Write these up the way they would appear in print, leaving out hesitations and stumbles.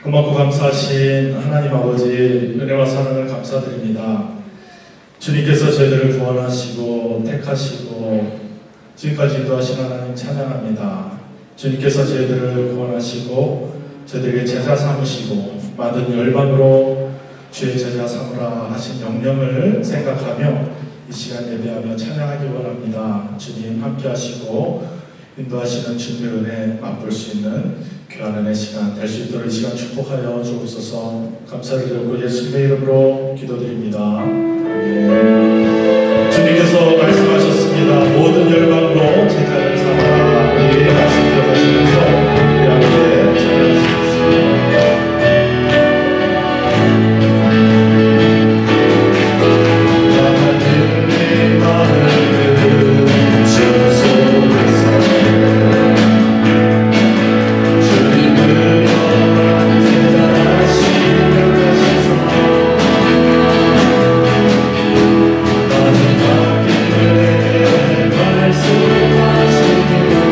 고맙고 감사하신 하나님 아버지 은혜와 사랑을 감사드립니다. 주님께서 저희들을 구원하시고 택하시고 지금까지 인도하신 하나님 찬양합니다. 주님께서 저희들을 구원하시고 저희들에게 제자 삼으시고 만든 열방으로 주의 제자 삼으라 하신 명령을 생각하며 이 시간 예배하며 찬양하기 원합니다. 주님 함께 하시고 인도하시는 주님의 은혜 맛볼 수 있는 귀한 은혜 시간 될 수 있도록 이 시간 축복하여 주옵소서. 감사를 드리고 예수님의 이름으로 기도드립니다. 아멘. 주님께서 말씀하셨습니다. 모든 열방으로 제자를 삼아라. 이 말씀 기억하시면서 우리 함께 찬양하시겠습니다. 말씀하시니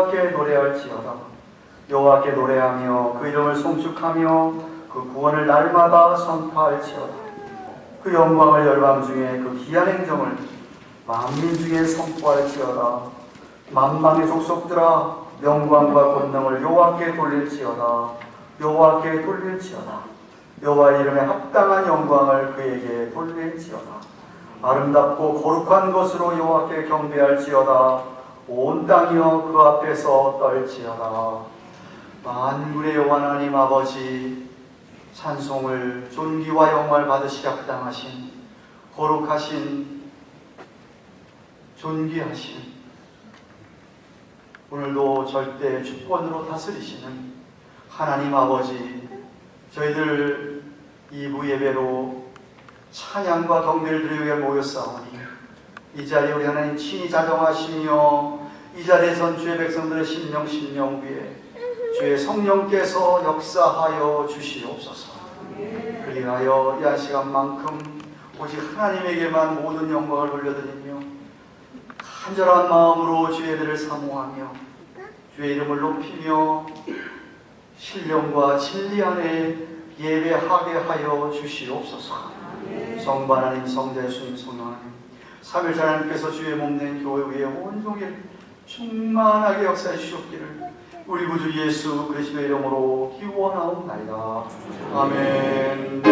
여호와께 노래할지어다. 여호와께 노래하며 그 이름을 송축하며 그 구원을 날마다 선포할지어다. 그 영광을 열방 중에 그 기한 행정을 만민 중에 선포할지어다. 만방의 족속들아 영광과 권능을 여호와께 돌릴지어다. 여호와께 돌릴지어다. 여호와의 이름에 합당한 영광을 그에게 돌릴지어다. 아름답고 거룩한 것으로 여호와께 경배할지어다. 온 땅이여 그 앞에서 떨지어다. 만군의 여호와 하나님 아버지, 찬송을 존귀와 영광을 받으시기 합당하신 거룩하신 존귀하신 오늘도 절대 주권으로 다스리시는 하나님 아버지, 저희들 2부 예배로 찬양과 경배를 드리기 위해 모였사오니 이 자리에 우리 하나님 친히 자정하시며 이 자리에선 주의 백성들의 심령 위에 주의 성령께서 역사하여 주시옵소서. 그리하여 이 시간만큼 오직 하나님에게만 모든 영광을 돌려드리며 간절한 마음으로 주의 예배를 사모하며 주의 이름을 높이며 신령과 진리 안에 예배하게 하여 주시옵소서. 성부 하나님, 성자 예수님, 성령 하나님, 삼일째 하나님께서 주의 몸된 교회 위에 온종일 충만하게 역사해 주시옵기를 우리 구주 예수 그리스도의 이름으로 기원하옵나이다. 아멘.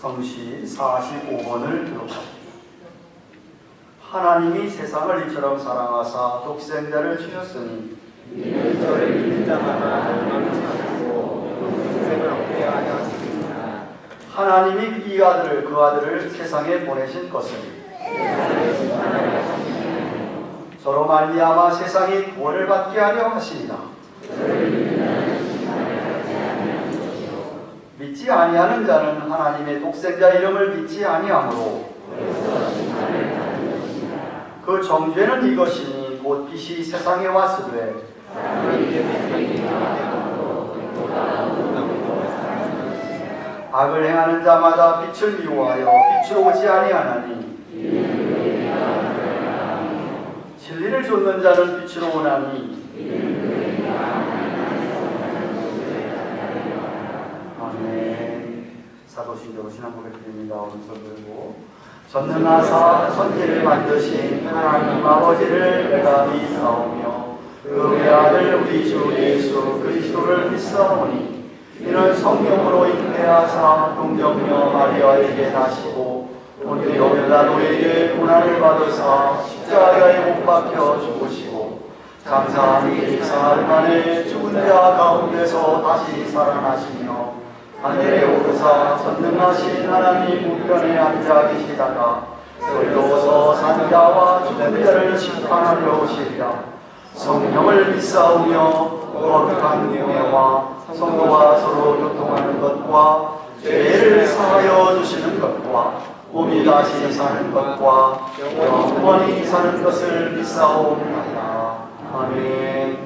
성시 45번을 기록합니다. 하나님이 세상을 이처럼 사랑하사 독생자를 주셨으니 이는 저를 인자마다 망치하고 영생을 얻게 하려 하시니 하나님이 이 아들을 그 아들을 세상에 보내신 것을 저로 말미암아 세상이 구원을 받게 하려 하십니다. 믿지 아니하는 자는 하나님의 독생자 이름을 믿지 아니하므로 그 정죄는 이것이니 곧 빛이 세상에 왔으되 악을 행하는 자마다 빛을 미워하여 빛으로 오지 아니하나니 진리를 좇는 자는 빛으로 오나니 아멘. 사도신경으로 신앙 고백드립니다. 오른손 들고 전능하사 천지를 만드신 하나님 아버지를 내가 믿사오며 그 외아들 우리 주 예수 그리스도를 믿사오니 이는 성령으로 잉태하사 동정녀 마리아에게 나시고 본디오 빌라도에게 고난을 받으사 십자가에 못 박혀 죽으시고 장사한 사흘 만에 죽은 자 가운데서 다시 살아나시며 하늘에 오르사 전능하신 하나님 우편에 앉아 계시다가 돌려서 산 자와 죽은 자를 심판하려 오시리라. 성령을 믿사오며 거룩한 교회와 성도가 서로 교통하는 것과 죄를 사하여 주시는 것과 몸이 다시 사는 것과 영원히 사는 것을 믿사옵나이다. 아멘.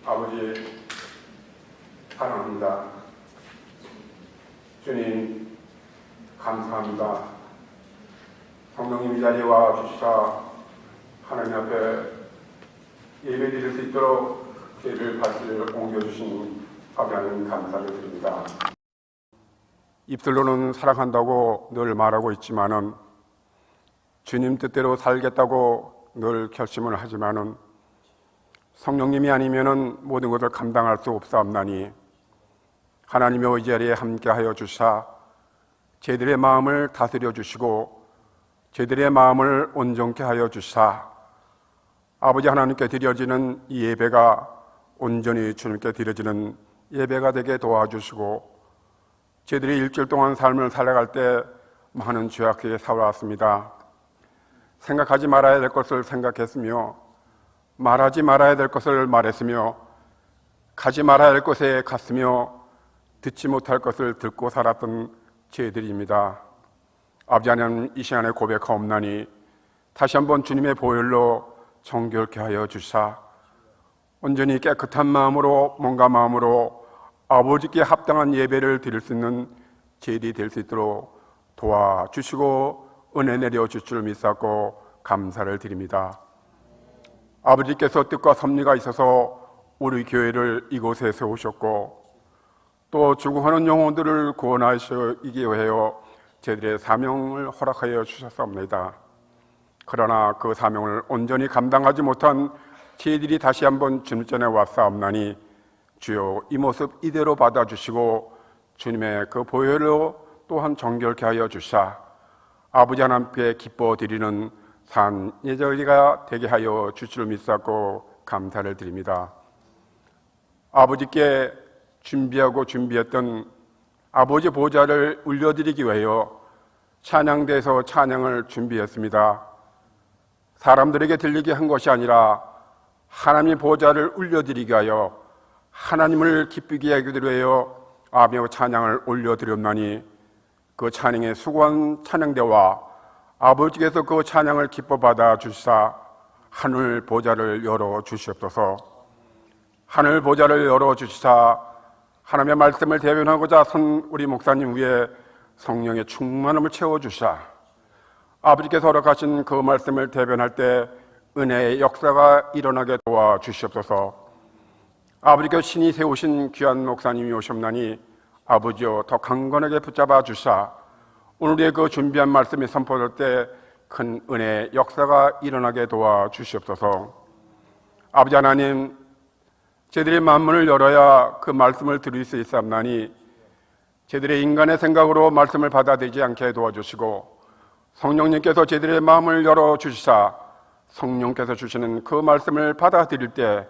아버지 사랑합니다. 주님 감사합니다. 성령님 이 자리에 와 주시사 하나님 앞에 예배 드릴 수 있도록 예배를 받기를 옮겨주신 아버지 하나님 감사를 드립니다. 입술로는 사랑한다고 늘 말하고 있지만은 주님 뜻대로 살겠다고 늘 결심을 하지만은 성령님이 아니면은 모든 것을 감당할 수 없사옵나니 하나님의 이 자리에 함께하여 주사 저희들의 마음을 다스려 주시고 저희들의 마음을 온전케 하여 주사 아버지 하나님께 드려지는 이 예배가 온전히 주님께 드려지는 예배가 되게 도와주시고 저희들이 일주일 동안 삶을 살아갈 때 많은 죄악에 살아왔습니다. 생각하지 말아야 될 것을 생각했으며 말하지 말아야 될 것을 말했으며 가지 말아야 할 곳에 갔으며 듣지 못할 것을 듣고 살았던 저희들입니다. 아버지 하나님 이 시간에 고백하옵나니 다시 한번 주님의 보혈로 정결케 하여 주사 온전히 깨끗한 마음으로 몸과 마음으로 아버지께 합당한 예배를 드릴 수 있는 저희들이 될 수 있도록 도와주시고 은혜 내려주실 줄 믿사고 감사를 드립니다. 아버지께서 뜻과 섭리가 있어서 우리 교회를 이곳에 세우셨고 또 죽어가는 영혼들을 구원하시기 위하여 저희들의 사명을 허락하여 주셨사옵니다. 그러나 그 사명을 온전히 감당하지 못한 저희들이 다시 한번 주님 전에 왔사옵나니 주여 이 모습 이대로 받아주시고 주님의 그 보혈로 또한 정결케 하여 주사 아버지 하나님께 기뻐 드리는 산 예절이가 되게 하여 주시를 믿사고 감사를 드립니다. 아버지께 준비했던 아버지 보좌를 울려드리기 위하여 찬양대에서 찬양을 준비했습니다. 사람들에게 들리게 한 것이 아니라 하나님의 보좌를 울려드리기 위하여 하나님을 기쁘게 하기 위하여 아버지의 찬양을 올려드렸나니 그 찬양의 수고한 찬양대와 아버지께서 그 찬양을 기뻐 받아 주시사 하늘 보좌를 열어 주시옵소서. 하늘 보좌를 열어 주시사 하나님의 말씀을 대변하고자 선 우리 목사님 위에 성령의 충만함을 채워 주시사 아버지께서 허락하신 그 말씀을 대변할 때 은혜의 역사가 일어나게 도와 주시옵소서. 아버지께서 신이 세우신 귀한 목사님이 오셨나니 아버지여 더 강건하게 붙잡아 주사 오늘의 그 준비한 말씀이 선포될 때 큰 은혜의 역사가 일어나게 도와 주시옵소서. 아버지 하나님 저희들의 마음문을 열어야 그 말씀을 들을 수 있사옵나니 저희들의 인간의 생각으로 말씀을 받아들이지 않게 도와주시고 성령님께서 저희들의 마음을 열어주시사 성령께서 주시는 그 말씀을 받아들일 때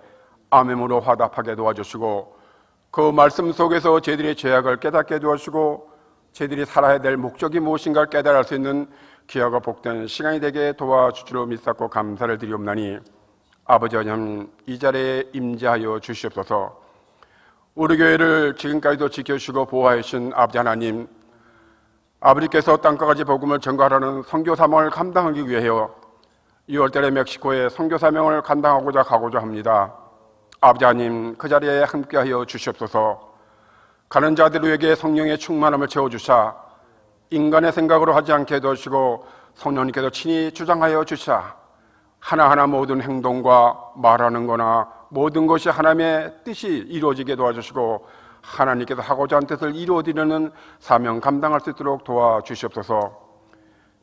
아멘으로 화답하게 도와주시고 그 말씀 속에서 저희들의 죄악을 깨닫게 도와주시고 저희들이 살아야 될 목적이 무엇인가를 깨달을 수 있는 귀하고 복된 시간이 되게 도와주시로 믿사고 감사를 드리옵나니 아버지 하나님 이 자리에 임재하여 주시옵소서. 우리 교회를 지금까지도 지켜주시고 보호하여 주신 아버지 하나님 아버지께서 땅과 같이 복음을 전가하라는 선교 사명을 감당하기 위하여 6월달에 멕시코에 선교 사명을 감당하고자 가고자 합니다. 아버지 하나님 그 자리에 함께하여 주시옵소서. 가는 자들에게 성령의 충만함을 채워주사 인간의 생각으로 하지 않게 해주시고 성령님께서 친히 주장하여 주시사 하나하나 모든 행동과 말하는 거나 모든 것이 하나님의 뜻이 이루어지게 도와주시고 하나님께서 하고자 하는 뜻을 이루어드리는 사명 감당할 수 있도록 도와주시옵소서.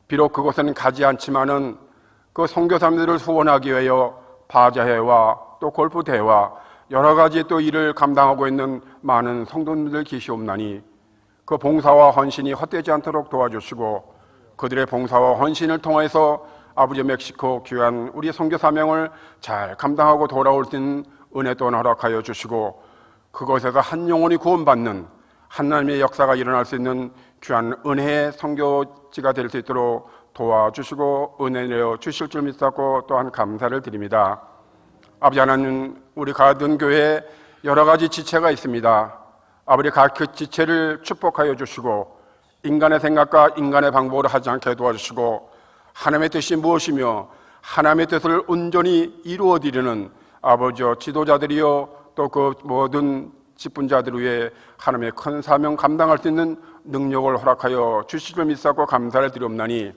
비록 그곳에는 가지 않지만은 그 선교사님들을 후원하기 위하여 바자회와 또 골프대회와 여러 가지 또 일을 감당하고 있는 많은 성도님들 계시옵나니 그 봉사와 헌신이 헛되지 않도록 도와주시고 그들의 봉사와 헌신을 통해서 아버지 멕시코 귀한 우리 선교 사명을 잘 감당하고 돌아올 수 있는 은혜 또한 허락하여 주시고 그곳에서 한 영혼이 구원받는 하나님의 역사가 일어날 수 있는 귀한 은혜의 선교지가 될 수 있도록 도와주시고 은혜 내어 주실 줄 믿사고 또한 감사를 드립니다. 아버지 하나님 우리 가든 교회에 여러 가지 지체가 있습니다. 아버지 각 그 지체를 축복하여 주시고 인간의 생각과 인간의 방법으로 하지 않게 도와주시고 하나님의 뜻이 무엇이며 하나님의 뜻을 온전히 이루어드리는 아버지여 지도자들이여 또 그 모든 직분자들 위해 하나님의 큰 사명 감당할 수 있는 능력을 허락하여 주시길 믿사고 감사를 드리옵나니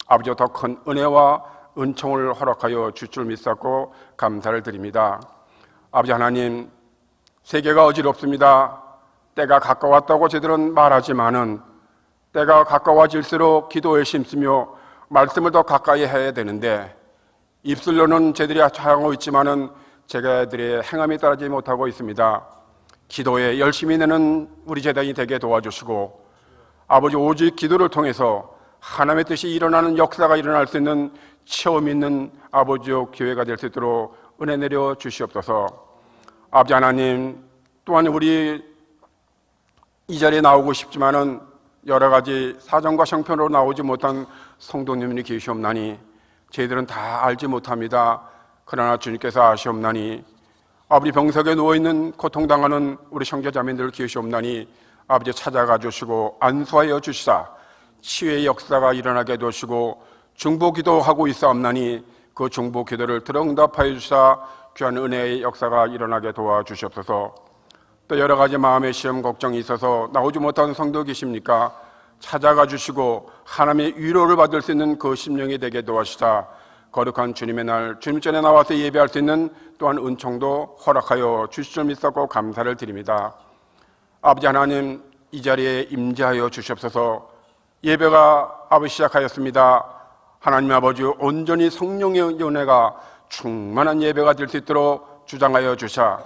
아버지여 더 큰 은혜와 은총을 허락하여 주실 줄 믿사고 감사를 드립니다. 아버지 하나님 세계가 어지럽습니다. 때가 가까웠다고 저들은 말하지만은 때가 가까워질수록 기도에 힘쓰며 말씀을 더 가까이 해야 되는데 입술로는 저들이 하고 있지만은 저들의 행함이 따르지 못하고 있습니다. 기도에 열심히 내는 우리 제단이 되게 도와주시고 아버지 오직 기도를 통해서 하나님의 뜻이 일어나는 역사가 일어날 수 있는 체험 있는 아버지의 교회가 될 수 있도록 은혜 내려 주시옵소서. 아버지 하나님, 또한 우리 이 자리에 나오고 싶지만은 여러 가지 사정과 형편으로 나오지 못한 성도님들이 계시옵나니 저희들은 다 알지 못합니다. 그러나 주님께서 아시옵나니 아버지 병석에 누워있는 고통당하는 우리 형제자매들 계시옵나니 아버지 찾아가 주시고 안수하여 주시사 치유의 역사가 일어나게 도시고 중보기도하고 있사옵나니 그 중보기도를 들응답하여 주시사 귀한 은혜의 역사가 일어나게 도와주시옵소서. 또 여러 가지 마음의 시험 걱정이 있어서 나오지 못한 성도 계십니까? 찾아가 주시고 하나님의 위로를 받을 수 있는 그 심령이 되게 도와주시사 거룩한 주님의 날 주님 전에 나와서 예배할 수 있는 또한 은총도 허락하여 주실 줄 믿사고 감사를 드립니다. 아버지 하나님, 이 자리에 임재하여 주시옵소서. 예배가 아버지 시작하였습니다. 하나님 아버지 온전히 성령의 은혜가 충만한 예배가 될 수 있도록 주장하여 주사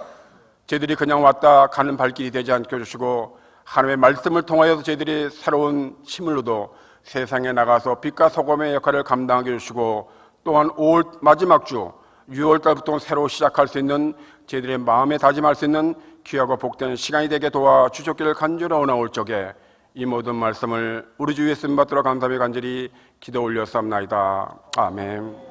저희들이 그냥 왔다 가는 발길이 되지 않게 해주시고 하나님의 말씀을 통하여서 저희들이 새로운 힘을 얻어 세상에 나가서 빛과 소금의 역할을 감당하게 해주시고 또한 5월 마지막 주 6월달부터 새로 시작할 수 있는 저희들의 마음에 다짐할 수 있는 귀하고 복된 시간이 되게 도와주셨기를 간절히 원하올 적에 이 모든 말씀을 우리 주 예수 받들어 감사하며 간절히 기도 올렸사옵나이다. 아멘.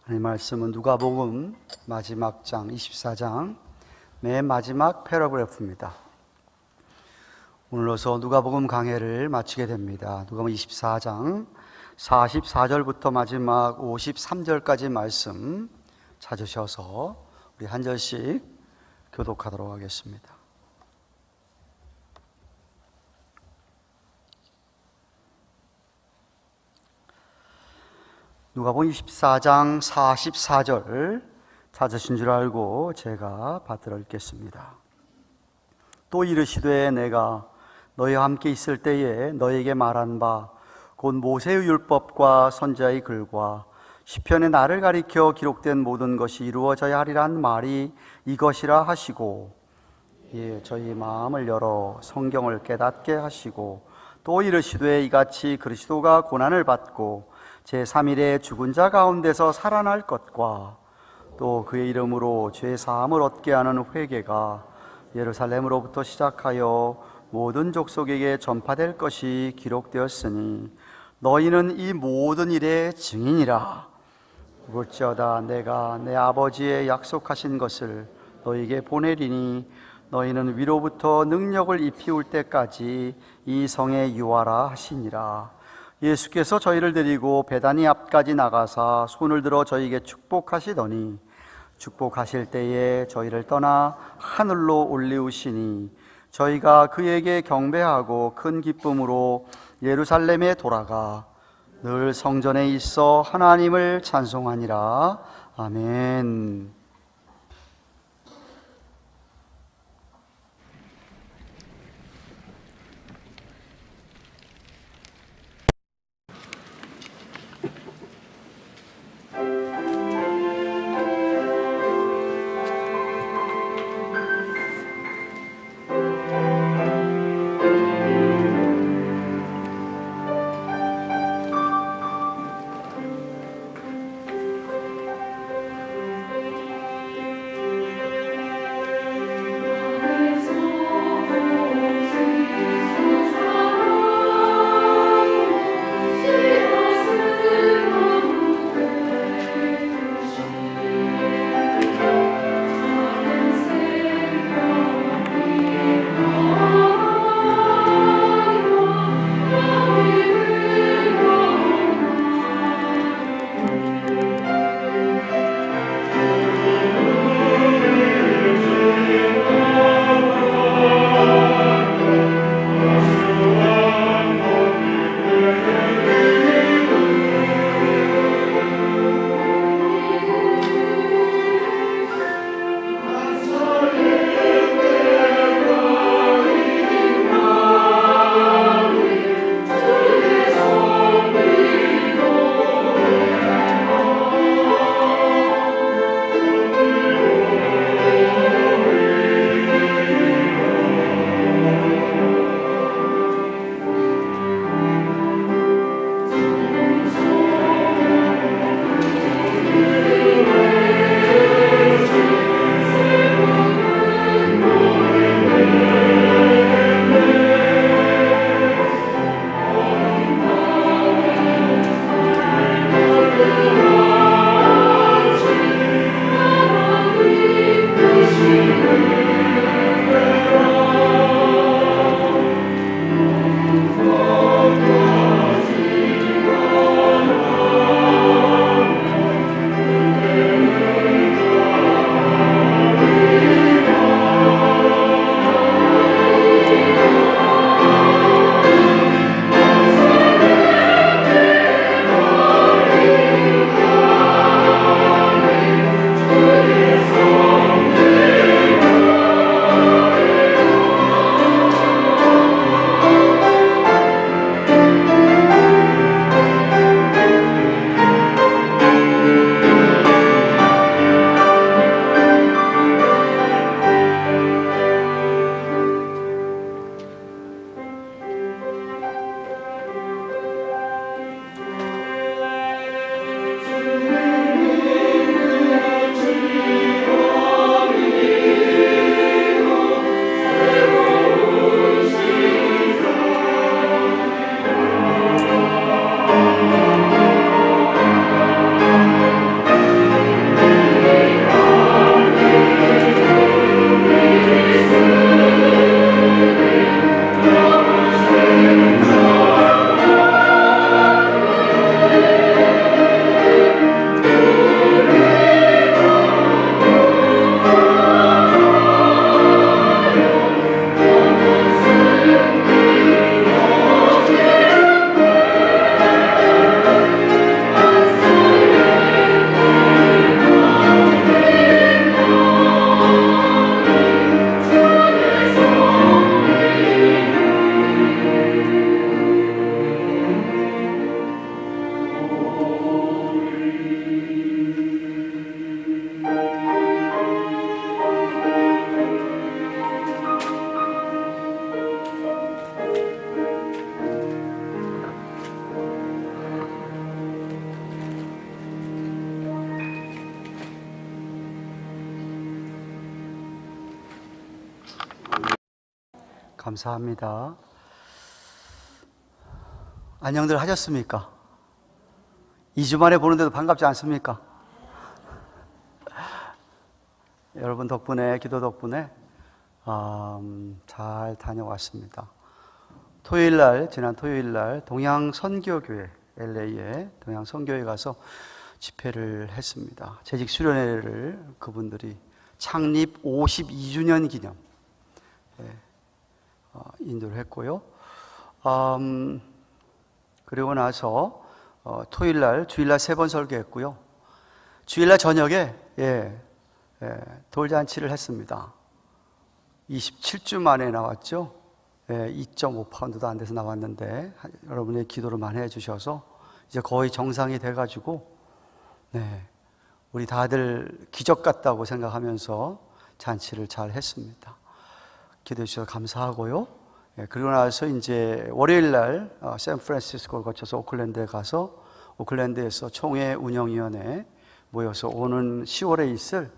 이 말씀은 누가복음 마지막 장 24장 맨 마지막 패러그래프입니다. 오늘로서 누가복음 강해를 마치게 됩니다. 누가복음 24장 44절부터 마지막 53절까지 말씀 찾으셔서 우리 한 절씩 교독하도록 하겠습니다. 누가복음 24장 44절 찾으신 줄 알고 제가 받들어 읽겠습니다. 또 이르시되 내가 너희와 함께 있을 때에 너희에게 말한 바 곧 모세의 율법과 선지자의 글과 시편에 나를 가리켜 기록된 모든 것이 이루어져야 하리란 말이 이것이라 하시고 저희 마음을 열어 성경을 깨닫게 하시고 또 이르시되 이같이 그리스도가 고난을 받고 제3일에 죽은 자 가운데서 살아날 것과 또 그의 이름으로 죄 사함을 얻게 하는 회개가 예루살렘으로부터 시작하여 모든 족속에게 전파될 것이 기록되었으니 너희는 이 모든 일의 증인이라. 볼지어다 내가 내 아버지의 약속하신 것을 너희에게 보내리니 너희는 위로부터 능력을 입히울 때까지 이 성에 유하라 하시니라. 예수께서 저희를 데리고 베다니 앞까지 나가사 손을 들어 저희에게 축복하시더니 축복하실 때에 저희를 떠나 하늘로 올리우시니 저희가 그에게 경배하고 큰 기쁨으로 예루살렘에 돌아가 늘 성전에 있어 하나님을 찬송하니라. 아멘. 감사합니다. 안녕들 하셨습니까? 2주 만에 보는데도 반갑지 않습니까? 여러분 덕분에, 기도 덕분에 잘 다녀왔습니다. 지난 토요일날 동양선교교회, LA에 동양선교회 가서 집회를 했습니다. 재직 수련회를 그분들이 창립 52주년 기념 인도를 했고요. 그리고 나서 토요일날, 주일날 3번 설교했고요. 주일날 저녁에 돌잔치를 했습니다. 27주 만에 나왔죠. 2.5파운드도 안 돼서 나왔는데 여러분의 기도를 많이 해주셔서 이제 거의 정상이 돼가지고 우리 다들 기적 같다고 생각하면서 잔치를 잘 했습니다. 기도해 주셔서 감사하고요. 그리고 나서 이제 월요일날 샌프란시스코를 거쳐서 오클랜드에 가서 오클랜드에서 총회 운영위원회 모여서 오는 10월에 있을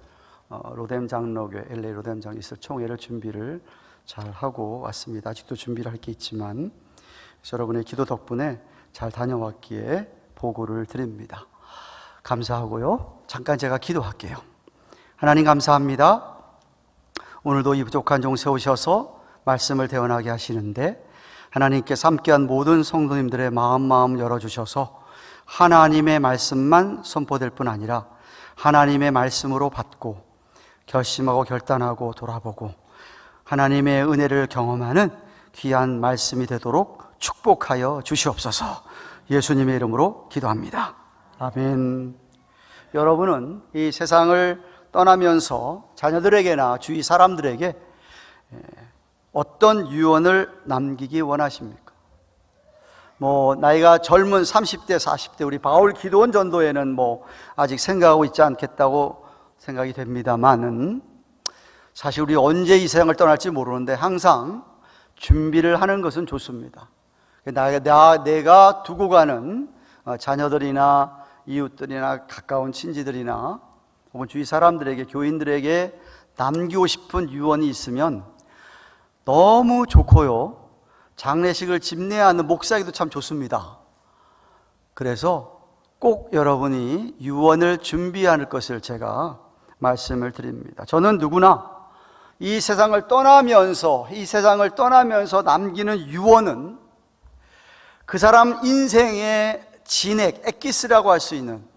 로뎀 장로교회, LA 로뎀 장로교회 있을 총회를 준비를 잘 하고 왔습니다. 아직도 준비를 할 게 있지만 여러분의 기도 덕분에 잘 다녀왔기에 보고를 드립니다. 감사하고요. 잠깐 제가 기도할게요. 하나님 감사합니다. 오늘도 이 부족한 종 세우셔서 말씀을 대언하게 하시는데 하나님께서 함께한 모든 성도님들의 마음 열어주셔서 하나님의 말씀만 선포될 뿐 아니라 하나님의 말씀으로 받고 결심하고 결단하고 돌아보고 하나님의 은혜를 경험하는 귀한 말씀이 되도록 축복하여 주시옵소서. 예수님의 이름으로 기도합니다. 아멘. 여러분은 이 세상을 떠나면서 자녀들에게나 주위 사람들에게 어떤 유언을 남기기 원하십니까? 나이가 젊은 30대, 40대 우리 바울 기도원 전도에는 아직 생각하고 있지 않겠다고 생각이 됩니다만은 사실 우리 언제 이 세상을 떠날지 모르는데 항상 준비를 하는 것은 좋습니다. 내가 두고 가는 자녀들이나 이웃들이나 가까운 친지들이나 혹은 주위 사람들에게, 교인들에게 남기고 싶은 유언이 있으면 너무 좋고요. 장례식을 집례하는 목사에게도 참 좋습니다. 그래서 꼭 여러분이 유언을 준비할 것을 제가 말씀을 드립니다. 저는 누구나 이 세상을 떠나면서 남기는 유언은 그 사람 인생의 진액, 엑기스라고 할 수 있는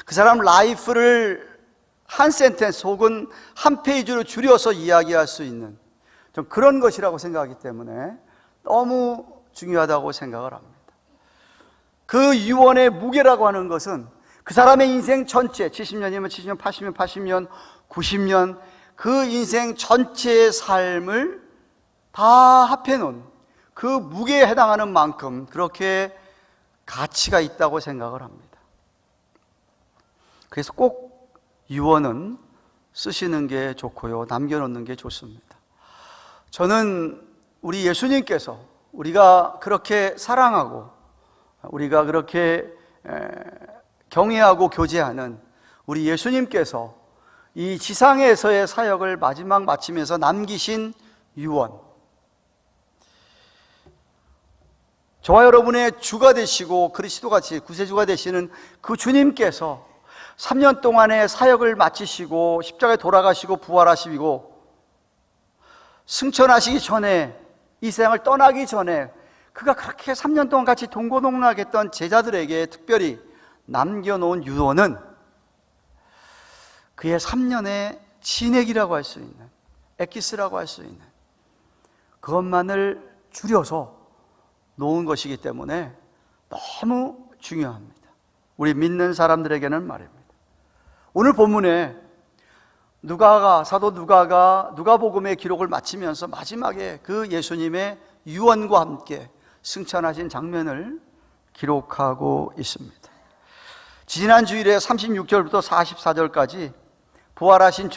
그 사람 라이프를 한 센텐스 혹은 한 페이지로 줄여서 이야기할 수 있는 좀 그런 것이라고 생각하기 때문에 너무 중요하다고 생각을 합니다. 그 유언의 무게라고 하는 것은 그 사람의 인생 전체 70년이면 70년, 80년, 80년, 90년 그 인생 전체의 삶을 다 합해 놓은 그 무게에 해당하는 만큼 그렇게 가치가 있다고 생각을 합니다. 그래서 꼭 유언은 쓰시는 게 좋고요. 남겨놓는 게 좋습니다. 저는 우리 예수님께서 우리가 그렇게 사랑하고 우리가 그렇게 경외하고 교제하는 우리 예수님께서 이 지상에서의 사역을 마지막 마치면서 남기신 유언, 저와 여러분의 주가 되시고 그리스도같이 구세주가 되시는 그 주님께서 3년 동안의 사역을 마치시고 십자가에 돌아가시고 부활하시고 승천하시기 전에 이 세상을 떠나기 전에 그가 그렇게 3년 동안 같이 동고동락했던 제자들에게 특별히 남겨놓은 유언은 그의 3년의 진액이라고 할 수 있는, 엑기스라고 할 수 있는 그것만을 줄여서 놓은 것이기 때문에 너무 중요합니다. 우리 믿는 사람들에게는 말입니다. 오늘 본문에 사도 누가가 누가복음의 기록을 마치면서 마지막에 그 예수님의 유언과 함께 승천하신 장면을 기록하고 있습니다. 지난 주일에 36절부터 44절까지 부활하신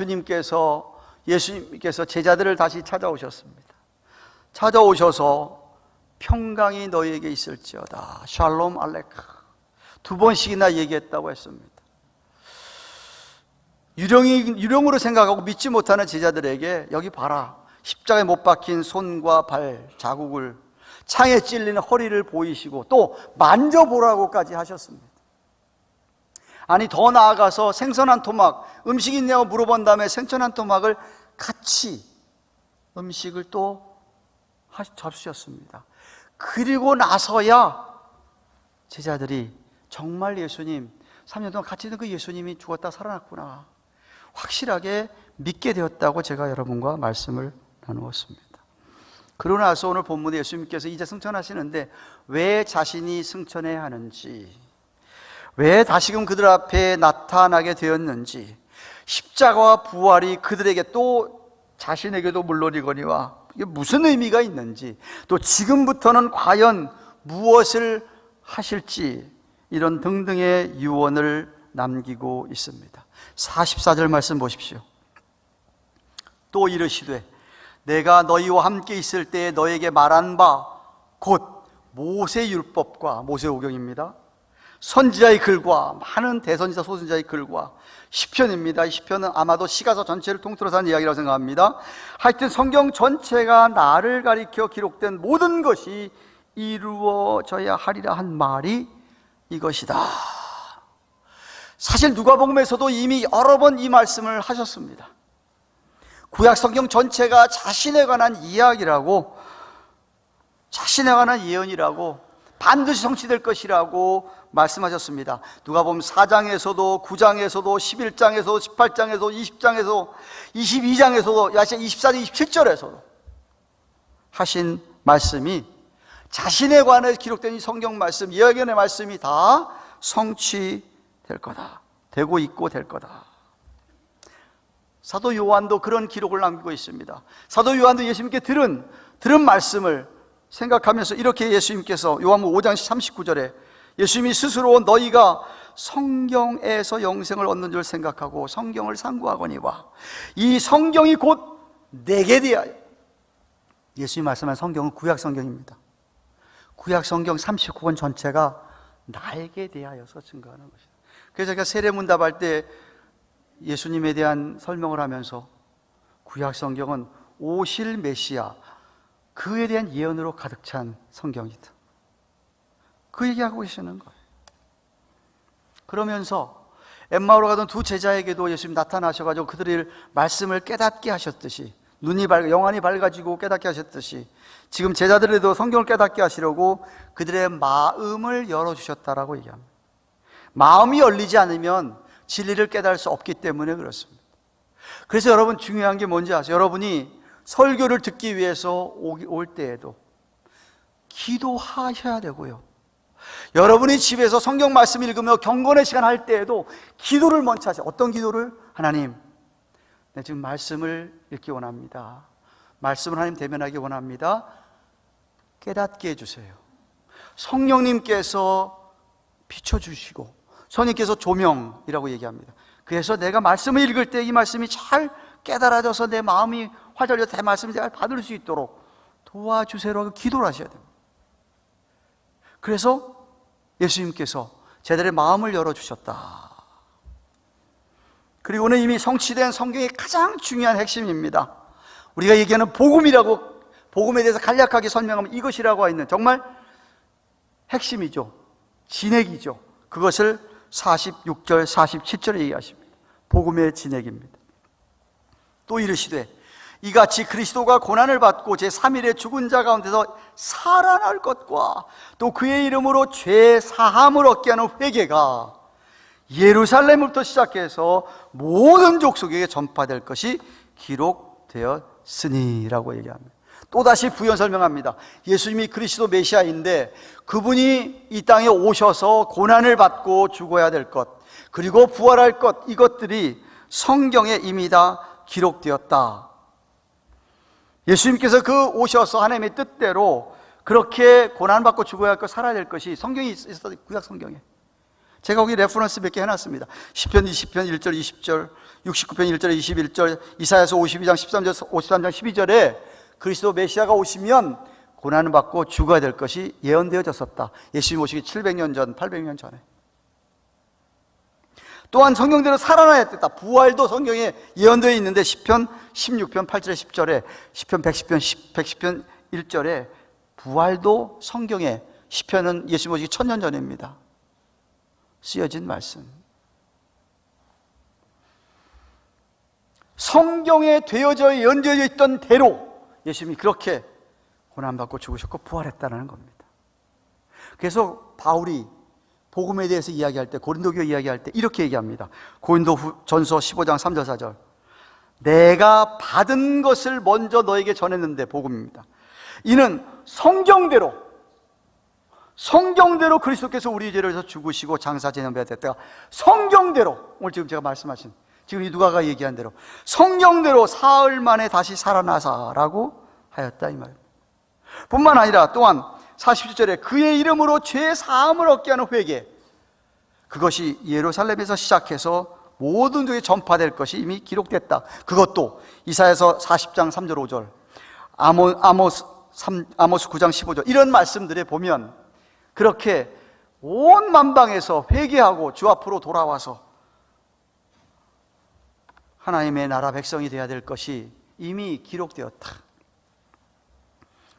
예수님께서 제자들을 다시 찾아오셨습니다. 찾아오셔서 평강이 너희에게 있을지어다. 샬롬 알레카. 2번씩이나 얘기했다고 했습니다. 유령으로 생각하고 믿지 못하는 제자들에게 여기 봐라. 십자가에 못 박힌 손과 발 자국을, 창에 찔리는 허리를 보이시고 또 만져보라고까지 하셨습니다. 아니, 더 나아가서 생선 한 토막, 음식 있냐고 물어본 다음에 생선 한 토막을 같이 음식을 또 잡수셨습니다. 그리고 나서야 제자들이 정말 예수님, 3년 동안 같이 있는 그 예수님이 죽었다 살아났구나 확실하게 믿게 되었다고 제가 여러분과 말씀을 나누었습니다. 그러고 나서 오늘 본문에 예수님께서 이제 승천하시는데 왜 자신이 승천해야 하는지, 왜 다시금 그들 앞에 나타나게 되었는지, 십자가와 부활이 그들에게 또 자신에게도 물론이거니와 이게 무슨 의미가 있는지, 또 지금부터는 과연 무엇을 하실지, 이런 등등의 유언을 남기고 있습니다. 44절 말씀 보십시오. 또 이르시되 내가 너희와 함께 있을 때에 너에게 말한 바 곧 모세 율법과, 모세 오경입니다, 선지자의 글과, 많은 대선지자 소선지자의 글과 시편입니다. 이 시편은 아마도 시가서 전체를 통틀어서 하는 이야기라고 생각합니다. 하여튼 성경 전체가 나를 가리켜 기록된 모든 것이 이루어져야 하리라 한 말이 이것이다. 사실 누가복음에서도 이미 여러 번 이 말씀을 하셨습니다. 구약 성경 전체가 자신에 관한 이야기라고, 자신에 관한 예언이라고, 반드시 성취될 것이라고 말씀하셨습니다. 누가복음 4장에서도 9장에서도 11장에서도 18장에서도 20장에서 22장에서도 24장 27절에서도 하신 말씀이, 자신에 관해 기록된 이 성경 말씀, 예언의 말씀이 다 성취될 거다, 되고 있고 될 거다. 사도 요한도 그런 기록을 남기고 있습니다. 사도 요한도 예수님께 들은 말씀을 생각하면서 이렇게 예수님께서 요한복음 5장 39절에 예수님이 스스로 너희가 성경에서 영생을 얻는 줄 생각하고 성경을 상고하거니와 이 성경이 곧 내게 대하여, 예수님이 말씀한 성경은 구약 성경입니다. 구약 성경 39권 전체가 나에게 대하여서 증거하는 것이다. 그래서 제가 세례문답할 때 예수님에 대한 설명을 하면서 구약 성경은 오실 메시아, 그에 대한 예언으로 가득 찬 성경이다, 그 얘기하고 계시는 거예요. 그러면서 엠마오로 가던 두 제자에게도 예수님 나타나셔가지고 그들의 말씀을 깨닫게 하셨듯이, 영안이 밝아지고 깨닫게 하셨듯이 지금 제자들에도 성경을 깨닫게 하시려고 그들의 마음을 열어주셨다라고 얘기합니다. 마음이 열리지 않으면 진리를 깨달을 수 없기 때문에 그렇습니다. 그래서 여러분, 중요한 게 뭔지 아세요? 여러분이 설교를 듣기 위해서 올 때에도 기도하셔야 되고요, 여러분이 집에서 성경 말씀 읽으며 경건의 시간 할 때에도 기도를 먼저 하세요. 어떤 기도를? 하나님, 내 지금 말씀을 읽기 원합니다. 말씀을 하나님 대면하기 원합니다. 깨닫게 해주세요. 성령님께서 비춰주시고 성령님께서 조명이라고 얘기합니다. 그래서 내가 말씀을 읽을 때 이 말씀이 잘 깨달아져서 내 마음이 화절려서 내 말씀을 잘 받을 수 있도록 도와주세요라고 기도를 하셔야 됩니다. 그래서 예수님께서 제들의 마음을 열어주셨다. 그리고는 이미 성취된 성경의 가장 중요한 핵심입니다. 우리가 얘기하는 복음이라고, 복음에 대해서 간략하게 설명하면 이것이라고 하어 있는 정말 핵심이죠, 진액이죠. 그것을 46절, 47절에 얘기하십니다. 복음의 진액입니다. 또 이르시되 이같이 그리스도가 고난을 받고 제3일에 죽은 자 가운데서 살아날 것과 또 그의 이름으로 죄 사함을 얻게 하는 회개가 예루살렘부터 시작해서 모든 족속에게 전파될 것이 기록되었으니라고 얘기합니다. 또다시 부연 설명합니다. 예수님이 그리스도 메시아인데 그분이 이 땅에 오셔서 고난을 받고 죽어야 될 것, 그리고 부활할 것, 이것들이 성경에 이미 다 기록되었다. 예수님께서 그 오셔서 하나님의 뜻대로 그렇게 고난받고 죽어야 할 것, 살아야 될 것이 성경에 있었어요. 구약 성경에. 제가 거기 레퍼런스 몇 개 해놨습니다. 시편 20편 1절 20절, 69편 1절 21절, 이사야서 52장 13절 53장 12절에 그리스도 메시아가 오시면 고난을 받고 죽어야 될 것이 예언되어졌었다. 예수님 오시기 700년 전, 800년 전에. 또한 성경대로 살아나야 됐다. 부활도 성경에 예언되어 있는데 시편 16편 8절에 10절에 시편 110편 1절에 부활도 성경에, 시편은 예수님 오시기 1000년 전입니다. 쓰여진 말씀. 성경에 되어져 연되어져 있던 대로 예수님이 그렇게 고난받고 죽으셨고 부활했다는 겁니다. 그래서 바울이 복음에 대해서 이야기할 때, 고린도교회 이야기할 때 이렇게 얘기합니다. 고린도전서 15장 3절 4절. 내가 받은 것을 먼저 너에게 전했는데, 복음입니다. 이는 성경대로 그리스도께서 우리 죄를 위해서 죽으시고 장사 제념되었다. 성경대로, 오늘 지금 제가 말씀하신, 지금 이 누가가 얘기한 대로 성경대로 사흘 만에 다시 살아나사라고 하였다, 이 말입니다. 뿐만 아니라 또한 47절에 그의 이름으로 죄 사함을 얻게 하는 회개, 그것이 예루살렘에서 시작해서 모든 쪽에 전파될 것이 이미 기록됐다. 그것도 이사야서 40장 3절 5절, 아모스 9장 15절, 이런 말씀들에 보면 그렇게 온 만방에서 회개하고 주 앞으로 돌아와서 하나님의 나라 백성이 되어야 될 것이 이미 기록되었다.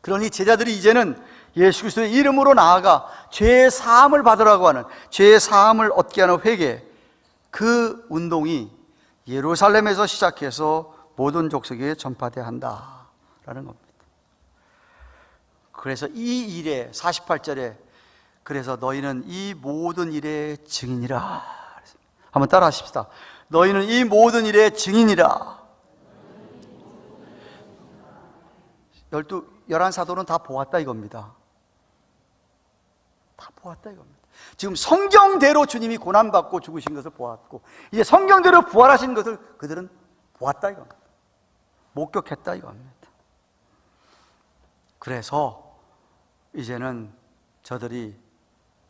그러니 제자들이 이제는 예수 그리스도의 이름으로 나아가 죄 사함을 받으라고 하는, 죄 사함을 얻게 하는 회개, 그 운동이 예루살렘에서 시작해서 모든 족속에 전파돼야 한다라는 겁니다. 그래서 이 일에 48절에 그래서 너희는 이 모든 일의 증인이라. 한번 따라 하십시다. 너희는 이 모든 일의 증인이라. 11 사도는 다 보았다 이겁니다. 다 보았다 이겁니다. 지금 성경대로 주님이 고난받고 죽으신 것을 보았고, 이제 성경대로 부활하신 것을 그들은 보았다 이겁니다. 목격했다 이겁니다. 그래서 이제는 저들이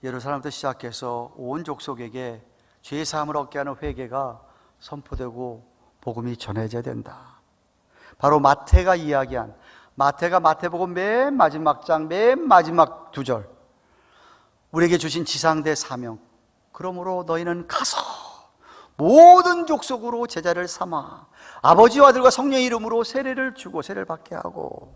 예루살렘부터 시작해서 온 족속에게 죄 사함을 얻게 하는 회개가 선포되고 복음이 전해져야 된다. 바로 마태가 이야기한, 마태가 마태복음 맨 마지막 장 맨 마지막 2절, 우리에게 주신 지상대 사명, 그러므로 너희는 가서 모든 족속으로 제자를 삼아 아버지와 아들과 성령의 이름으로 세례를 주고 세례를 받게 하고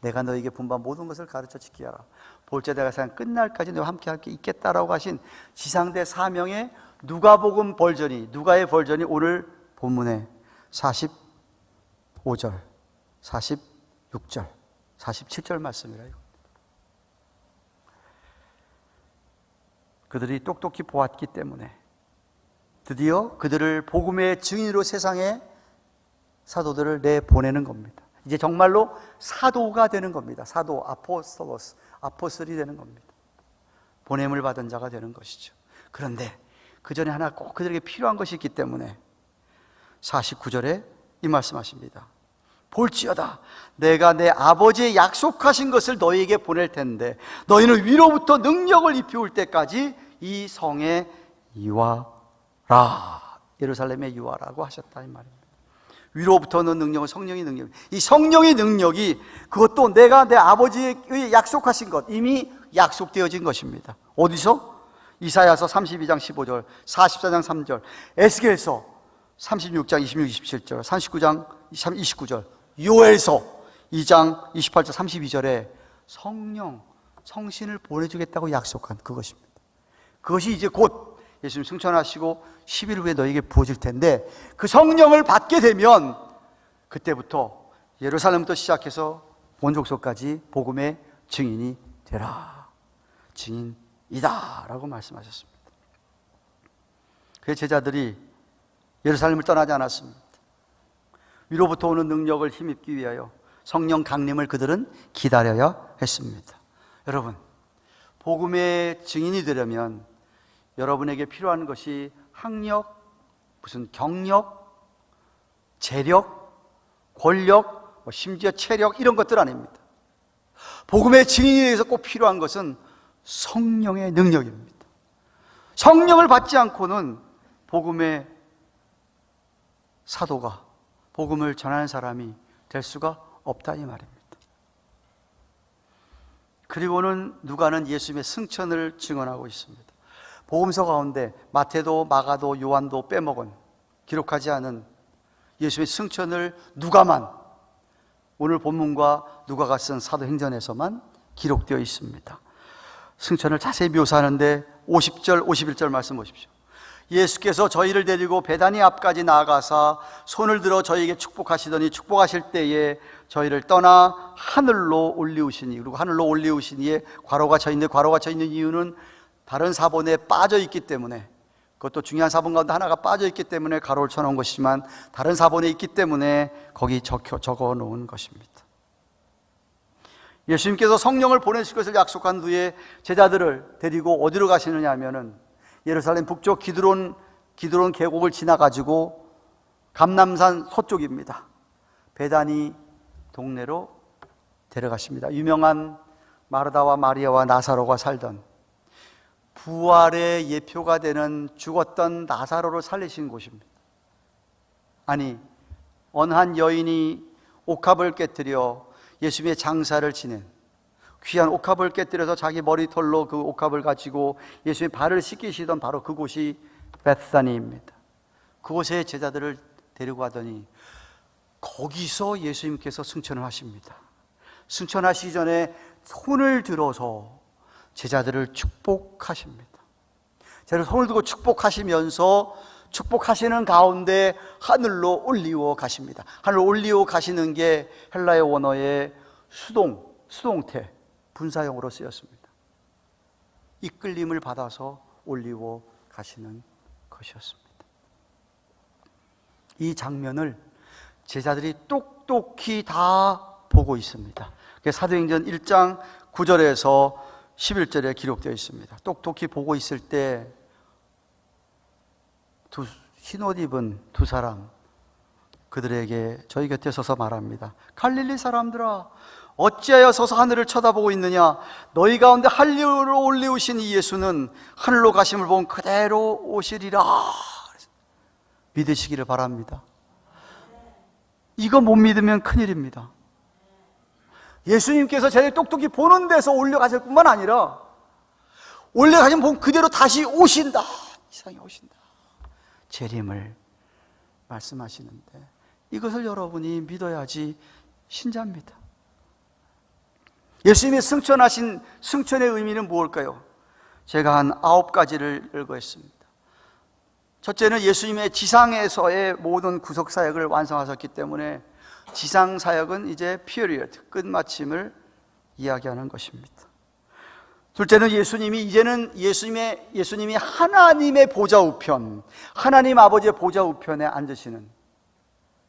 내가 너에게 분반 모든 것을 가르쳐 지키게 하라. 볼때 내가 세상 끝날까지 너와 함께 있겠다라고 하신 지상대 사명의 누가복음 버전이, 누가의 버전이 오늘 본문에 45절, 46절, 47절 말씀이라. 그들이 똑똑히 보았기 때문에 드디어 그들을 복음의 증인으로 세상에 사도들을 내보내는 겁니다. 이제 정말로 사도가 되는 겁니다. 사도, 아포스톨로스, 아포스톨이 되는 겁니다. 보냄을 받은 자가 되는 것이죠. 그런데 그 전에 하나 꼭 그들에게 필요한 것이 있기 때문에 49절에 이 말씀하십니다. 볼지어다 내가 내 아버지의 약속하신 것을 너희에게 보낼 텐데 너희는 위로부터 능력을 입혀올 때까지 이 성에 이와라. 예루살렘에 이와라고 하셨다 이 말입니다. 위로부터는 능력은 성령의 능력, 이 성령의 능력이 그것도 내가 내 아버지의 약속하신 것, 이미 약속되어진 것입니다. 어디서? 이사야서 32장 15절, 44장 3절, 에스겔서 36장 26, 27절, 39장 29절, 요엘서 2장 28절, 32절에 성령, 성신을 보내주겠다고 약속한 그것입니다. 그것이 이제 곧 예수님 승천하시고 10일 후에 너에게 부어질 텐데 그 성령을 받게 되면 그때부터 예루살렘부터 시작해서 온 족속까지 복음의 증인이 되라. 증인이다 라고 말씀하셨습니다. 그래서 제자들이 예루살렘을 떠나지 않았습니다. 위로부터 오는 능력을 힘입기 위하여 성령 강림을 그들은 기다려야 했습니다. 여러분, 복음의 증인이 되려면 여러분에게 필요한 것이 학력, 무슨 경력, 재력, 권력, 심지어 체력 이런 것들 아닙니다. 복음의 증인이 되어서 꼭 필요한 것은 성령의 능력입니다. 성령을 받지 않고는 복음의 사도가, 복음을 전하는 사람이 될 수가 없다 이 말입니다. 그리고는 누가는 예수님의 승천을 증언하고 있습니다. 복음서 가운데 마태도 마가도 요한도 빼먹은, 기록하지 않은 예수의 승천을 누가만, 오늘 본문과 누가가 쓴 사도행전에서만 기록되어 있습니다. 승천을 자세히 묘사하는데 50절, 51절 말씀 보십시오. 예수께서 저희를 데리고 베다니 앞까지 나아가사 손을 들어 저희에게 축복하시더니 축복하실 때에 저희를 떠나 하늘로 올리우시니, 그리고 하늘로 올리우시니에 괄호가 쳐 있는데, 괄호가 쳐 있는 이유는 다른 사본에 빠져 있기 때문에, 그것도 중요한 사본 가운데 하나가 빠져 있기 때문에 가로를 쳐놓은 것이지만 다른 사본에 있기 때문에 거기 적어 놓은 것입니다. 예수님께서 성령을 보내실 것을 약속한 후에 제자들을 데리고 어디로 가시느냐 하면은 예루살렘 북쪽 기드론 계곡을 지나가지고 감람산 서쪽입니다. 베다니 동네로 데려가십니다. 유명한 마르다와 마리아와 나사로가 살던, 부활의 예표가 되는 죽었던 나사로를 살리신 곳입니다. 아니, 어느 한 여인이 옥합을 깨뜨려 예수님의 장사를 지낸, 귀한 옥합을 깨뜨려서 자기 머리털로 그 옥합을 가지고 예수님의 발을 씻기시던 바로 그곳이 베사니입니다. 그곳에 제자들을 데리고 가더니 거기서 예수님께서 승천을 하십니다. 승천하시기 전에 손을 들어서 제자들을 축복하십니다. 제자들 손을 들고 축복하시면서 축복하시는 가운데 하늘로 올리워 가십니다. 하늘로 올리워 가시는 게 헬라의 원어의 수동태, 분사형으로 쓰였습니다. 이끌림을 받아서 올리워 가시는 것이었습니다. 이 장면을 제자들이 똑똑히 다 보고 있습니다. 사도행전 1장 9절에서 11절에 기록되어 있습니다. 똑똑히 보고 있을 때 흰옷 입은 두 사람, 그들에게 저희 곁에 서서 말합니다. 갈릴리 사람들아, 어찌하여 서서 하늘을 쳐다보고 있느냐? 너희 가운데 하늘로 올리우신 이 예수는 하늘로 가심을 본 그대로 오시리라. 믿으시기를 바랍니다. 이거 못 믿으면 큰일입니다. 예수님께서 제일 똑똑히 보는 데서 올려가실 뿐만 아니라 올려가시면 본 그대로 다시 오신다. 이상이 오신다. 재림을 말씀하시는데 이것을 여러분이 믿어야지 신자입니다. 예수님의 승천하신 승천의 의미는 무엇일까요? 제가 한 9가지를 열거했습니다. 첫째는 예수님의 지상에서의 모든 구속 사역을 완성하셨기 때문에 지상 사역은 이제 period, 끝마침을 이야기하는 것입니다. 둘째는 예수님이 하나님의 보좌 우편, 하나님 아버지의 보좌 우편에 앉으시는,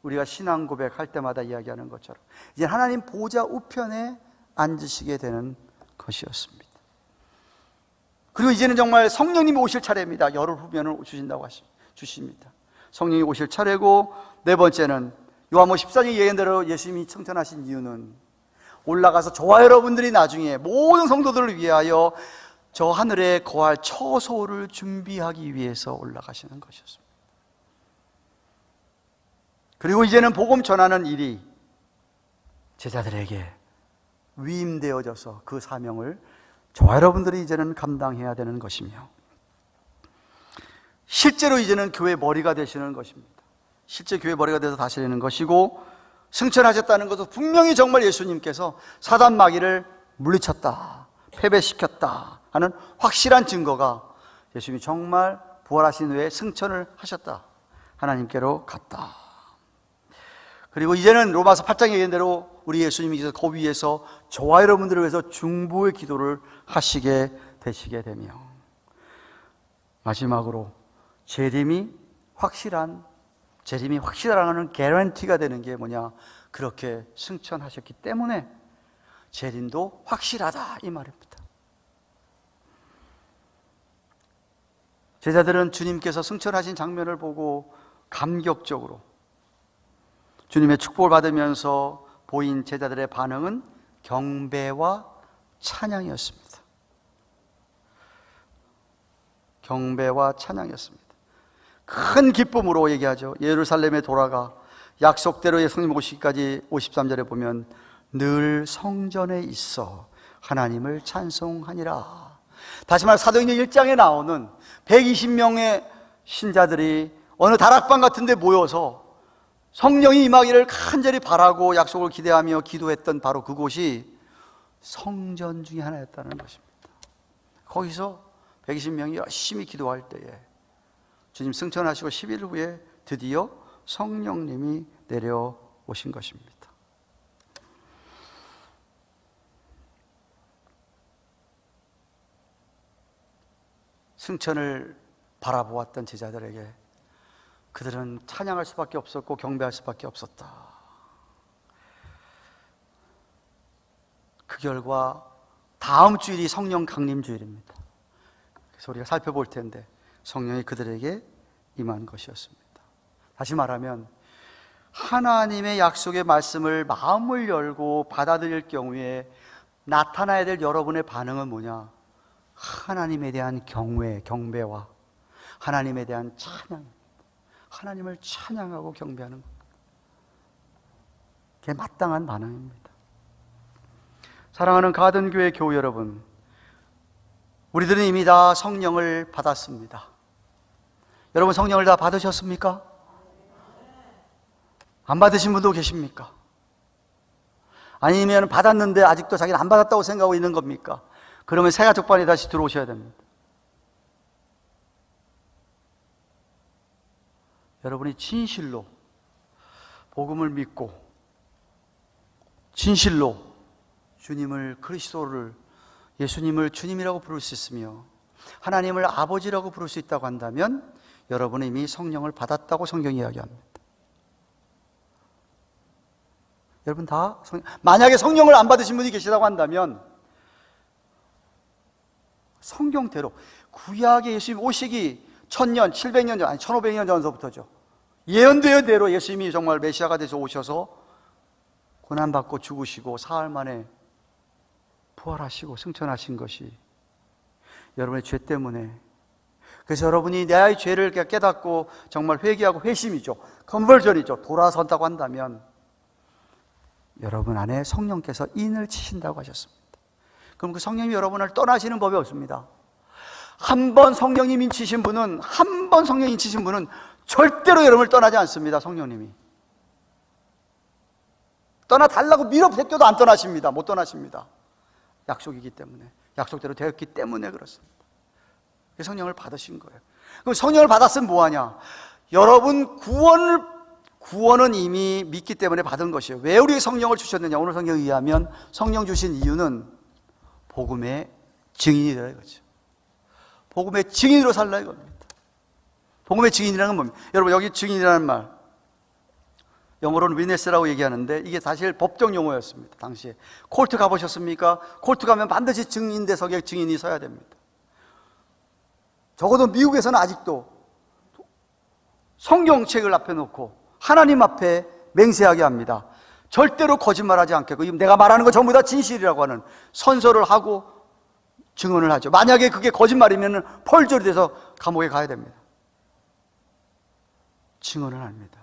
우리가 신앙 고백할 때마다 이야기하는 것처럼 이제 하나님 보좌 우편에 앉으시게 되는 것이었습니다. 그리고 이제는 정말 성령님이 오실 차례입니다. 열흘 후면을 주십니다. 성령이 오실 차례고, 네 번째는 요한복음 14장 얘기한 대로 예수님이 승천하신 이유는 올라가서 저와 여러분들이 나중에 모든 성도들을 위하여 저 하늘에 거할 처소를 준비하기 위해서 올라가시는 것이었습니다. 그리고 이제는 복음 전하는 일이 제자들에게 위임되어져서 그 사명을 저와 여러분들이 이제는 감당해야 되는 것이며, 실제로 이제는 교회 머리가 되시는 것입니다. 실제 교회 머리가 돼서 다스리는 것이고, 승천하셨다는 것은 분명히 정말 예수님께서 사단 마귀를 물리쳤다, 패배시켰다 하는 확실한 증거가 예수님이 정말 부활하신 후에 승천을 하셨다, 하나님께로 갔다. 그리고 이제는 로마서 8장에 얘기한 대로 우리 예수님이 그 위에서 저와 여러분들을 위해서 중보의 기도를 하시게 되시게 되며, 마지막으로 재림이 확실하다는 개런티가 되는 게 뭐냐? 그렇게 승천하셨기 때문에 재림도 확실하다, 이 말입니다. 제자들은 주님께서 승천하신 장면을 보고 감격적으로 주님의 축복을 받으면서 보인 제자들의 반응은 경배와 찬양이었습니다. 경배와 찬양이었습니다. 큰 기쁨으로 얘기하죠. 예루살렘에 돌아가 약속대로 예수님 오시기까지 53절에 보면 늘 성전에 있어 하나님을 찬송하니라. 다시 말해 사도행전 1장에 나오는 120명의 신자들이 어느 다락방 같은 데 모여서 성령이 임하기를 간절히 바라고 약속을 기대하며 기도했던 바로 그곳이 성전 중에 하나였다는 것입니다. 거기서 120명이 열심히 기도할 때에 주님 승천하시고 10일 후에 드디어 성령님이 내려오신 것입니다. 승천을 바라보았던 제자들에게 그들은 찬양할 수밖에 없었고 경배할 수밖에 없었다. 그 결과 다음 주일이 성령 강림 주일입니다. 그래서 우리가 살펴볼 텐데 성령이 그들에게 임한 것이었습니다. 다시 말하면 하나님의 약속의 말씀을 마음을 열고 받아들일 경우에 나타나야 될 여러분의 반응은 뭐냐? 하나님에 대한 경배와 하나님에 대한 찬양, 하나님을 찬양하고 경배하는 것. 그게 마땅한 반응입니다. 사랑하는 가든교회 교우 여러분, 우리들은 이미 다 성령을 받았습니다. 여러분 성령을 다 받으셨습니까? 안 받으신 분도 계십니까? 아니면 받았는데 아직도 자기는 안 받았다고 생각하고 있는 겁니까? 그러면 새가족반에 다시 들어오셔야 됩니다. 여러분이 진실로 복음을 믿고 진실로 주님을 그리스도를 예수님을 주님이라고 부를 수 있으며 하나님을 아버지라고 부를 수 있다고 한다면 여러분은 이미 성령을 받았다고 성경이 이야기합니다. 여러분 다 만약에 성령을 안 받으신 분이 계시다고 한다면 성경대로 구약의 예수님 오시기 1000년, 700년 전, 아니 1500년 전서부터죠. 예언되은 대로 예수님이 정말 메시아가 돼서 오셔서 고난받고 죽으시고 사흘 만에 부활하시고 승천하신 것이 여러분의 죄 때문에, 그래서 여러분이 내 죄를 깨닫고 정말 회개하고 회심이죠, 컨버전이죠, 돌아선다고 한다면 여러분 안에 성령께서 인을 치신다고 하셨습니다. 그럼 그 성령이 여러분을 떠나시는 법이 없습니다. 한 번 성령님이 치신 분은, 한 번 성령이 치신 분은 절대로 여러분을 떠나지 않습니다. 성령님이 떠나달라고 밀어붙여도 안 떠나십니다. 못 떠나십니다. 약속이기 때문에, 약속대로 되었기 때문에 그렇습니다. 성령을 받으신 거예요. 그럼 성령을 받았으면 뭐하냐? 여러분 구원은 이미 믿기 때문에 받은 것이에요. 왜 우리에게 성령을 주셨느냐? 오늘 성경에 의하면 성령 주신 이유는 복음의 증인이 되라 이거죠. 복음의 증인으로 살라 이겁니다. 복음의 증인이라는 건 뭡니까? 여러분 여기 증인이라는 말 영어로는 위네스라고 얘기하는데 이게 사실 법정 용어였습니다. 당시에 콜트 가보셨습니까? 콜트 가면 반드시 증인대석에 증인이 서야 됩니다. 적어도 미국에서는 아직도 성경책을 앞에 놓고 하나님 앞에 맹세하게 합니다. 절대로 거짓말하지 않겠고 내가 말하는 거 전부 다 진실이라고 하는 선서를 하고 증언을 하죠. 만약에 그게 거짓말이면 펄절이 돼서 감옥에 가야 됩니다. 증언을 합니다.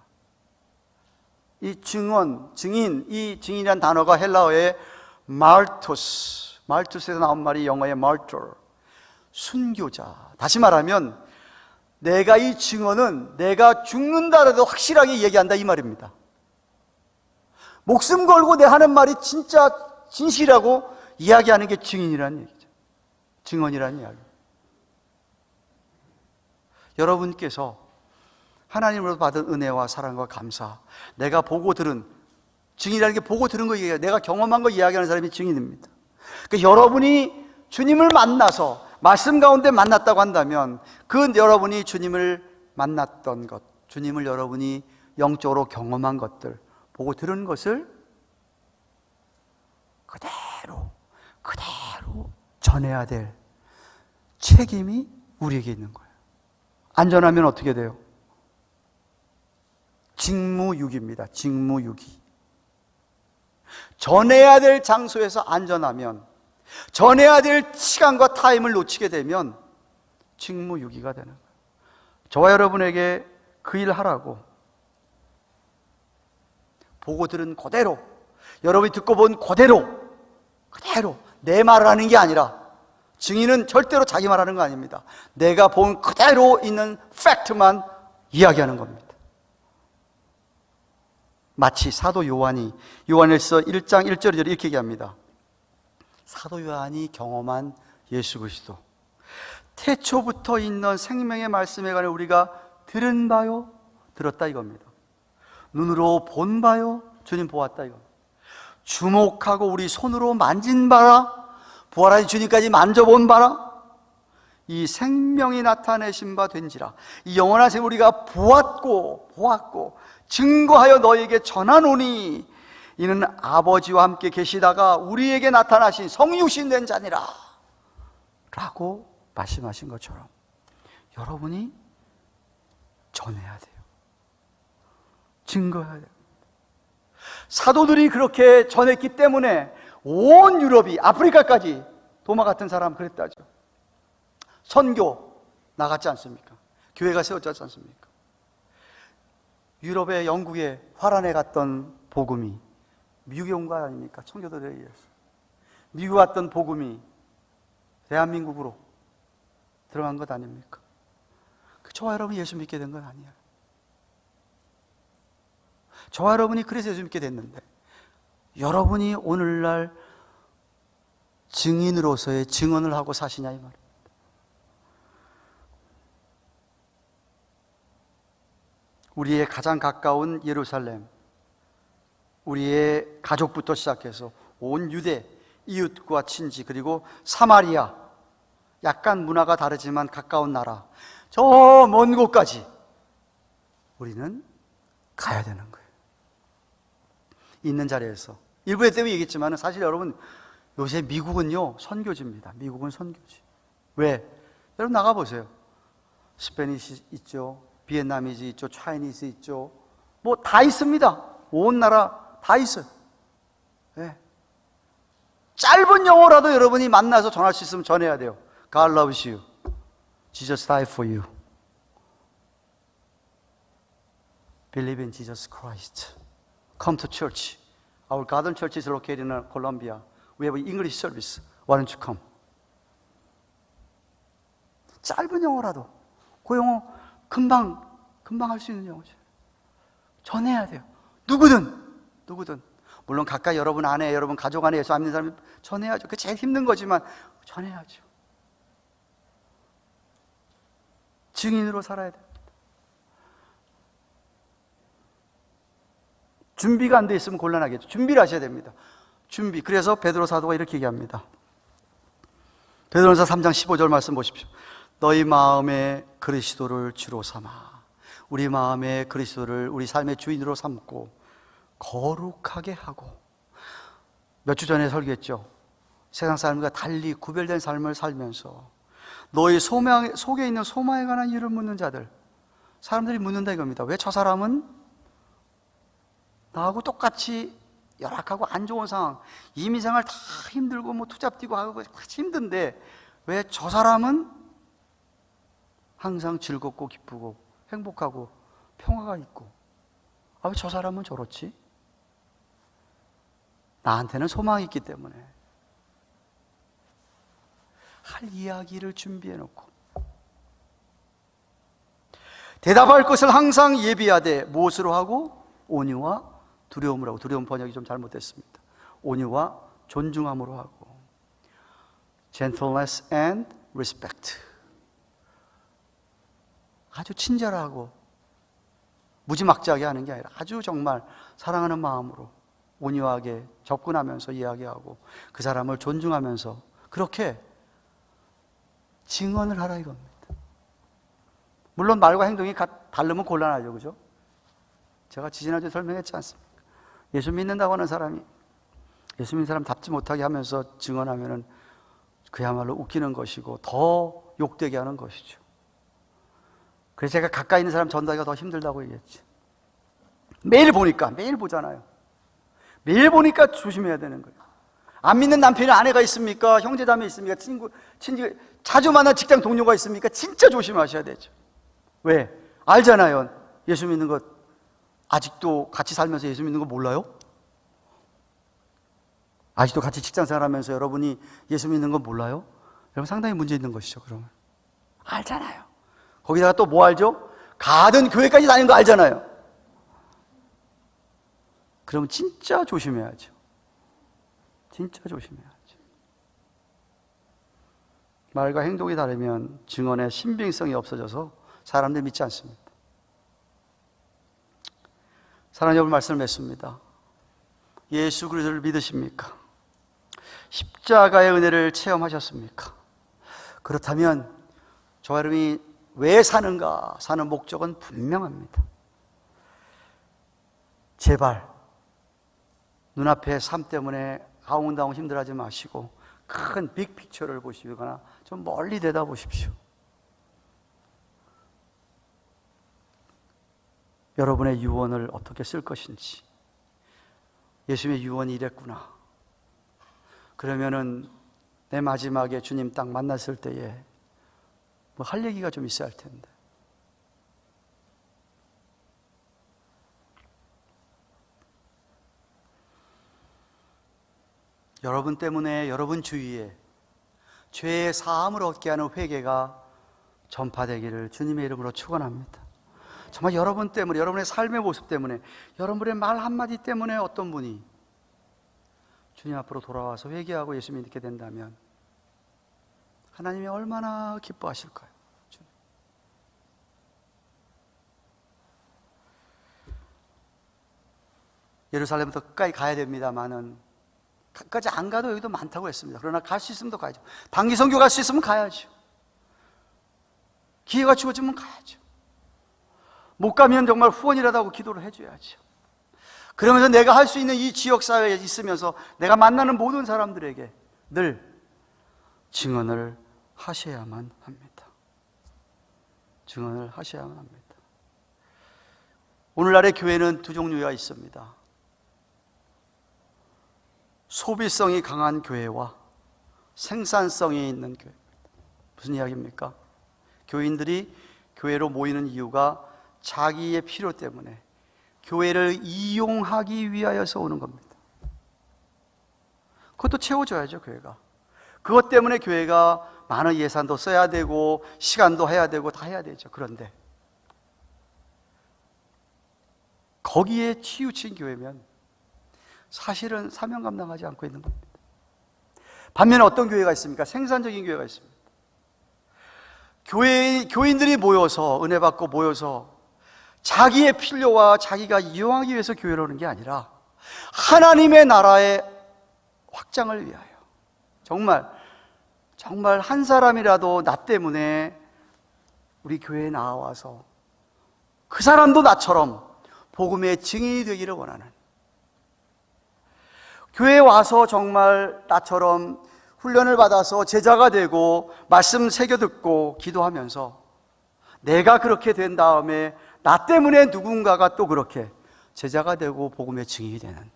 이 증언, 증인, 이 증인이라는 단어가 헬라어의 말투스, 말투스에서 나온 말이 영어의 martyr, 순교자. 다시 말하면 내가 이 증언은 내가 죽는다라도 확실하게 얘기한다 이 말입니다. 목숨 걸고 내 하는 말이 진짜 진실이라고 이야기하는 게 증인이라는 얘기죠. 증언이라는 이야기. 여러분께서 하나님으로부터 받은 은혜와 사랑과 감사, 내가 보고 들은, 증인이라는 게 보고 들은 거 얘기해요. 내가 경험한 거 이야기하는 사람이 증인입니다. 그러니까 여러분이 주님을 만나서 말씀 가운데 만났다고 한다면 그 여러분이 주님을 만났던 것, 주님을 여러분이 영적으로 경험한 것들, 보고 들은 것을 그대로 전해야 될 책임이 우리에게 있는 거예요. 안전하면 어떻게 돼요? 직무유기입니다. 직무유기. 전해야 될 장소에서 안전하면, 전해야 될 시간과 타임을 놓치게 되면 직무유기가 되는 거예요. 저와 여러분에게 그 일 하라고 보고 들은 그대로, 여러분이 듣고 본 그대로 내 말을 하는 게 아니라 증인은 절대로 자기 말하는 거 아닙니다. 내가 본 그대로 있는 팩트만 이야기하는 겁니다. 마치 사도 요한이 요한일서 1장 1절에 이렇게 얘기합니다. 사도 요한이 경험한 예수 그리스도, 태초부터 있는 생명의 말씀에 관해 우리가 들은 바요, 들었다 이겁니다. 눈으로 본 바요, 주님 보았다 이겁니다. 주목하고 우리 손으로 만진 바라, 부활하신 주님까지 만져본 바라, 이 생명이 나타내신 바 된지라. 이 영원한 생 우리가 보았고 증거하여 너에게 전하노니 이는 아버지와 함께 계시다가 우리에게 나타나신 성육신 된 자니라 라고 말씀하신 것처럼 여러분이 전해야 돼요. 증거해야 돼요. 사도들이 그렇게 전했기 때문에 온 유럽이, 아프리카까지 도마 같은 사람 그랬다죠. 선교 나갔지 않습니까? 교회가 세워졌지 않습니까? 유럽에, 영국에 화란에 갔던 복음이 미국에 온 거 아닙니까? 청교도들에 의해서. 미국 왔던 복음이 대한민국으로 들어간 것 아닙니까? 저와 여러분이 예수 믿게 된 건 아니에요. 저와 여러분이 그래서 예수 믿게 됐는데, 여러분이 오늘날 증인으로서의 증언을 하고 사시냐 이 말이에요. 우리의 가장 가까운 예루살렘, 우리의 가족부터 시작해서 온 유대, 이웃과 친지, 그리고 사마리아, 약간 문화가 다르지만 가까운 나라, 저 먼 곳까지 우리는 가야 되는 거예요. 있는 자리에서. 일부에 때문에 얘기했지만 사실 여러분, 요새 미국은요 선교지입니다. 미국은 선교지. 왜? 여러분 나가보세요. 스페니시 있죠, 비엔나미즈 있죠, 차이니즈 있죠, 뭐 다 있습니다. 온 나라 다 있어요. 네. 짧은 영어라도 여러분이 만나서 전할 수 있으면 전해야 돼요. God loves you. Jesus died for you. Believe in Jesus Christ. Come to church. Our garden church is located in Colombia. We have an English service. Why don't you come? 짧은 영어라도 그 영어 금방 할 수 있는 영어죠. 전해야 돼요. 누구든. 물론 가까이 여러분 안에, 여러분 가족 안에 예수 안 믿는 사람이 전해야죠. 그게 제일 힘든 거지만 전해야죠. 증인으로 살아야 돼요. 준비가 안 돼 있으면 곤란하겠죠. 준비를 하셔야 됩니다. 준비. 그래서 베드로 사도가 이렇게 얘기합니다. 베드로전서 3장 15절 말씀 보십시오. 너희 마음에 그리스도를 주로 삼아. 우리 마음에 그리스도를 우리 삶의 주인으로 삼고 거룩하게 하고. 몇 주 전에 설교했죠. 세상 사람과 달리 구별된 삶을 살면서 너희 속에 있는 소망에 관한 이유를 묻는 자들, 사람들이 묻는다 이겁니다. 왜 저 사람은 나하고 똑같이 열악하고 안 좋은 상황, 이민생활 다 힘들고 뭐 투잡 뛰고 하고 힘든데 왜 저 사람은 항상 즐겁고 기쁘고 행복하고 평화가 있고, 아, 왜 저 사람은 저렇지? 나한테는 소망이 있기 때문에. 할 이야기를 준비해 놓고 대답할 것을 항상 예비하되 무엇으로 하고? 온유와 두려움으로 하고. 두려움 번역이 좀 잘못됐습니다. 온유와 존중함으로 하고. Gentleness and respect. 아주 친절하고 무지막지하게 하는 게 아니라 아주 정말 사랑하는 마음으로 온유하게 접근하면서 이야기하고 그 사람을 존중하면서 그렇게 증언을 하라 이겁니다. 물론 말과 행동이 다르면 곤란하죠, 그죠? 제가 지지난주에 설명했지 않습니까? 예수 믿는다고 하는 사람이 예수 믿는 사람 답지 못하게 하면서 증언하면은 그야말로 웃기는 것이고 더 욕되게 하는 것이죠. 그래서 제가 가까이 있는 사람 전달하기가 더 힘들다고 얘기했지. 매일 보잖아요. 매일 보니까 조심해야 되는 거예요. 안 믿는 남편이 아내가 있습니까? 형제자매 있습니까? 친지 자주 만난 직장 동료가 있습니까? 진짜 조심하셔야 되죠. 왜? 알잖아요. 예수 믿는 것, 아직도 같이 살면서 예수 믿는 거 몰라요? 아직도 같이 직장 생활하면서 여러분이 예수 믿는 거 몰라요? 여러분 상당히 문제 있는 것이죠. 그러면 알잖아요. 거기다가 또 뭐 알죠? 가든 교회까지 다니는 거 알잖아요. 그러면 진짜 조심해야죠. 진짜 조심해야죠. 말과 행동이 다르면 증언의 신빙성이 없어져서 사람들이 믿지 않습니다. 사랑하는 여러분, 말씀을 맺습니다. 예수 그리스도를 믿으십니까? 십자가의 은혜를 체험하셨습니까? 그렇다면 저와 여러분이 왜 사는가? 사는 목적은 분명합니다. 제발 눈앞의 삶 때문에 아웅다웅 힘들어하지 마시고 큰 빅픽처를 보시거나 좀 멀리 내다보십시오. 여러분의 유언을 어떻게 쓸 것인지. 예수님의 유언이 이랬구나. 그러면은 내 마지막에 주님 딱 만났을 때에 뭐 할 얘기가 좀 있어야 할 텐데. 여러분 때문에 여러분 주위에 죄의 사함을 얻게 하는 회개가 전파되기를 주님의 이름으로 축원합니다. 정말 여러분 때문에, 여러분의 삶의 모습 때문에, 여러분의 말 한마디 때문에 어떤 분이 주님 앞으로 돌아와서 회개하고 예수 믿게 된다면 하나님이 얼마나 기뻐하실까요? 예루살렘부터 끝까지 가야 됩니다만은 끝까지 안 가도 여기도 많다고 했습니다. 그러나 갈 수 있으면 더 가야죠. 단기 선교 갈 수 있으면 가야죠. 기회가 주어지면 가야죠. 못 가면 정말 후원이라도 하고 기도를 해줘야죠. 그러면서 내가 할 수 있는 이 지역사회에 있으면서 내가 만나는 모든 사람들에게 늘 증언을 하셔야만 합니다. 증언을 하셔야만 합니다. 오늘날의 교회는 두 종류가 있습니다. 소비성이 강한 교회와 생산성이 있는 교회. 무슨 이야기입니까? 교인들이 교회로 모이는 이유가 자기의 필요 때문에 교회를 이용하기 위하여서 오는 겁니다. 그것도 채워줘야죠, 교회가. 그것 때문에 교회가 많은 예산도 써야 되고 시간도 해야 되고 다 해야 되죠. 그런데 거기에 치우친 교회면 사실은 사명 감당하지 않고 있는 겁니다. 반면에 어떤 교회가 있습니까? 생산적인 교회가 있습니다. 교인들이 모여서 은혜 받고 모여서 자기의 필요와 자기가 이용하기 위해서 교회로 오는 게 아니라 하나님의 나라의 확장을 위하여 정말 한 사람이라도 나 때문에 우리 교회에 나와서 그 사람도 나처럼 복음의 증인이 되기를 원하는, 교회에 와서 정말 나처럼 훈련을 받아서 제자가 되고 말씀 새겨 듣고 기도하면서 내가 그렇게 된 다음에 나 때문에 누군가가 또 그렇게 제자가 되고 복음의 증인이 되는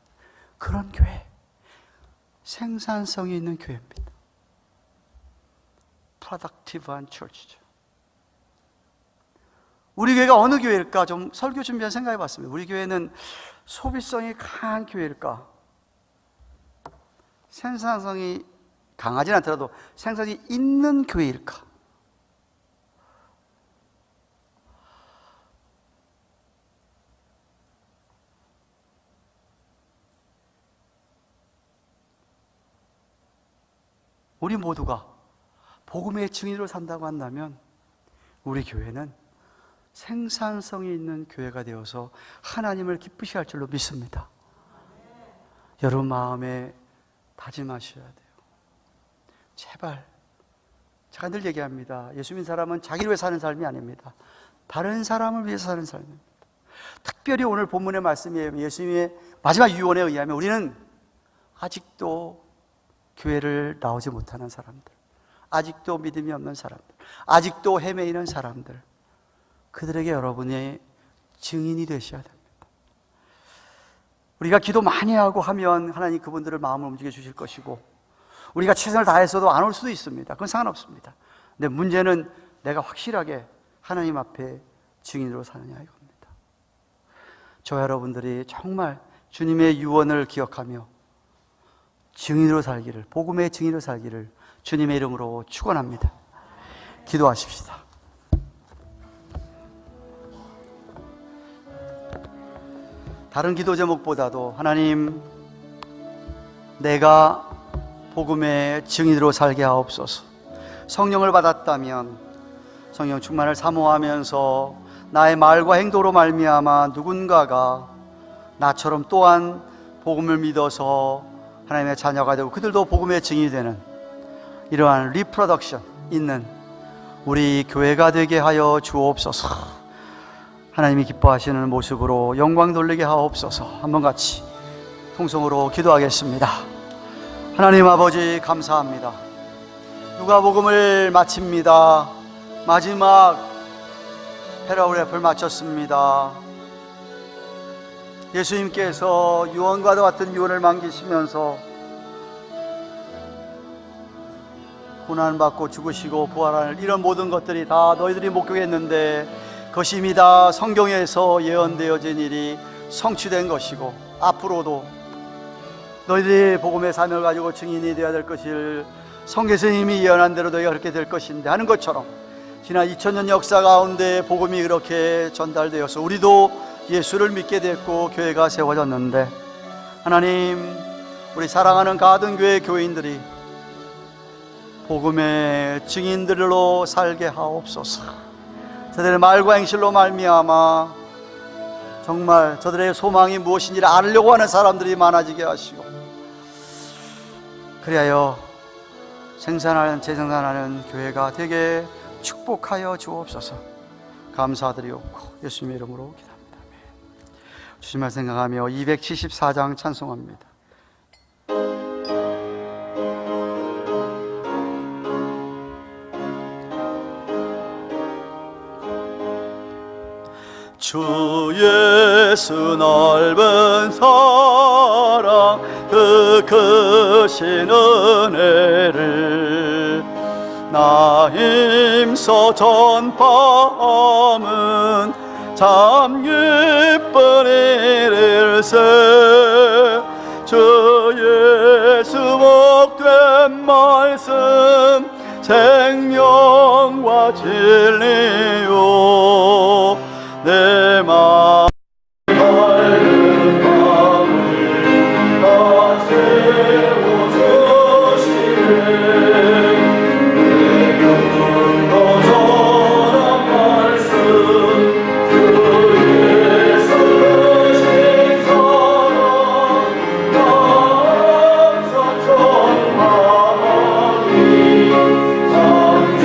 그런 교회, 생산성이 있는 교회입니다. 프로덕티브한 처치죠. 우리 교회가 어느 교회일까? 좀 설교 준비한 생각해 봤습니다. 우리 교회는 소비성이 강한 교회일까? 생산성이 강하진 않더라도 생산이 있는 교회일까? 우리 모두가 복음의 증인으로 산다고 한다면 우리 교회는 생산성이 있는 교회가 되어서 하나님을 기쁘시게 할 줄로 믿습니다. 여러분 마음에 다짐하셔야 돼요. 제발. 제가 늘 얘기합니다. 예수 믿는 사람은 자기를 위해 사는 삶이 아닙니다. 다른 사람을 위해서 사는 삶입니다. 특별히 오늘 본문의 말씀이에요. 예수님의 마지막 유언에 의하면 우리는 아직도 교회를 나오지 못하는 사람들, 아직도 믿음이 없는 사람들, 아직도 헤매이는 사람들, 그들에게 여러분이 증인이 되셔야 됩니다. 우리가 기도 많이 하고 하면 하나님 그분들을 마음을 움직여 주실 것이고, 우리가 최선을 다해서도 안 올 수도 있습니다. 그건 상관없습니다. 근데 문제는 내가 확실하게 하나님 앞에 증인으로 사느냐 이겁니다. 저와 여러분들이 정말 주님의 유언을 기억하며 증인으로 살기를, 복음의 증인으로 살기를 주님의 이름으로 축원합니다. 기도하십시다. 다른 기도 제목보다도 하나님, 내가 복음의 증인으로 살게 하옵소서. 성령을 받았다면 성령 충만을 사모하면서 나의 말과 행동으로 말미암아 누군가가 나처럼 또한 복음을 믿어서 하나님의 자녀가 되고 그들도 복음의 증인이 되는 이러한 리프로덕션 있는 우리 교회가 되게 하여 주옵소서. 하나님이 기뻐하시는 모습으로 영광 돌리게 하옵소서. 한번 같이 통성으로 기도하겠습니다. 하나님 아버지, 감사합니다. 누가복음을 마칩니다. 마지막 패러그래프를 마쳤습니다. 예수님께서 유언과도 같은 유언을 남기시면서 고난받고 죽으시고 부활하는 이런 모든 것들이 다 너희들이 목격했는데 그것이 이미 다 성경에서 예언되어진 일이 성취된 것이고 앞으로도 너희들이 복음의 사명을 가지고 증인이 되어야 될 것을 성경에서 이미 예언한 대로 너희가 그렇게 될 것인데 하는 것처럼 지난 2000년 역사 가운데 복음이 그렇게 전달되어서 우리도 예수를 믿게 됐고 교회가 세워졌는데 하나님, 우리 사랑하는 가든교회 교인들이 복음의 증인들로 살게 하옵소서. 저들의 말과 행실로 말미암아 정말 저들의 소망이 무엇인지를 알려고 하는 사람들이 많아지게 하시고 그리하여 생산하는 재생산하는 교회가 되게 축복하여 주옵소서. 감사드리옵고 예수님의 이름으로 기도합니다. 주님을 생각하며 274장 찬송합니다. 주 예수 넓은 사랑 그 크신 은혜를 나 힘써 전파함은 참 기쁜 일일세. 주 예수 복된 말씀 생명과 진리요 내 마음 밝은 밤을 다 채워주시네. 내 꿈도 전한 말씀 그 예수 크신 사랑 항상 전하니 참 좋아.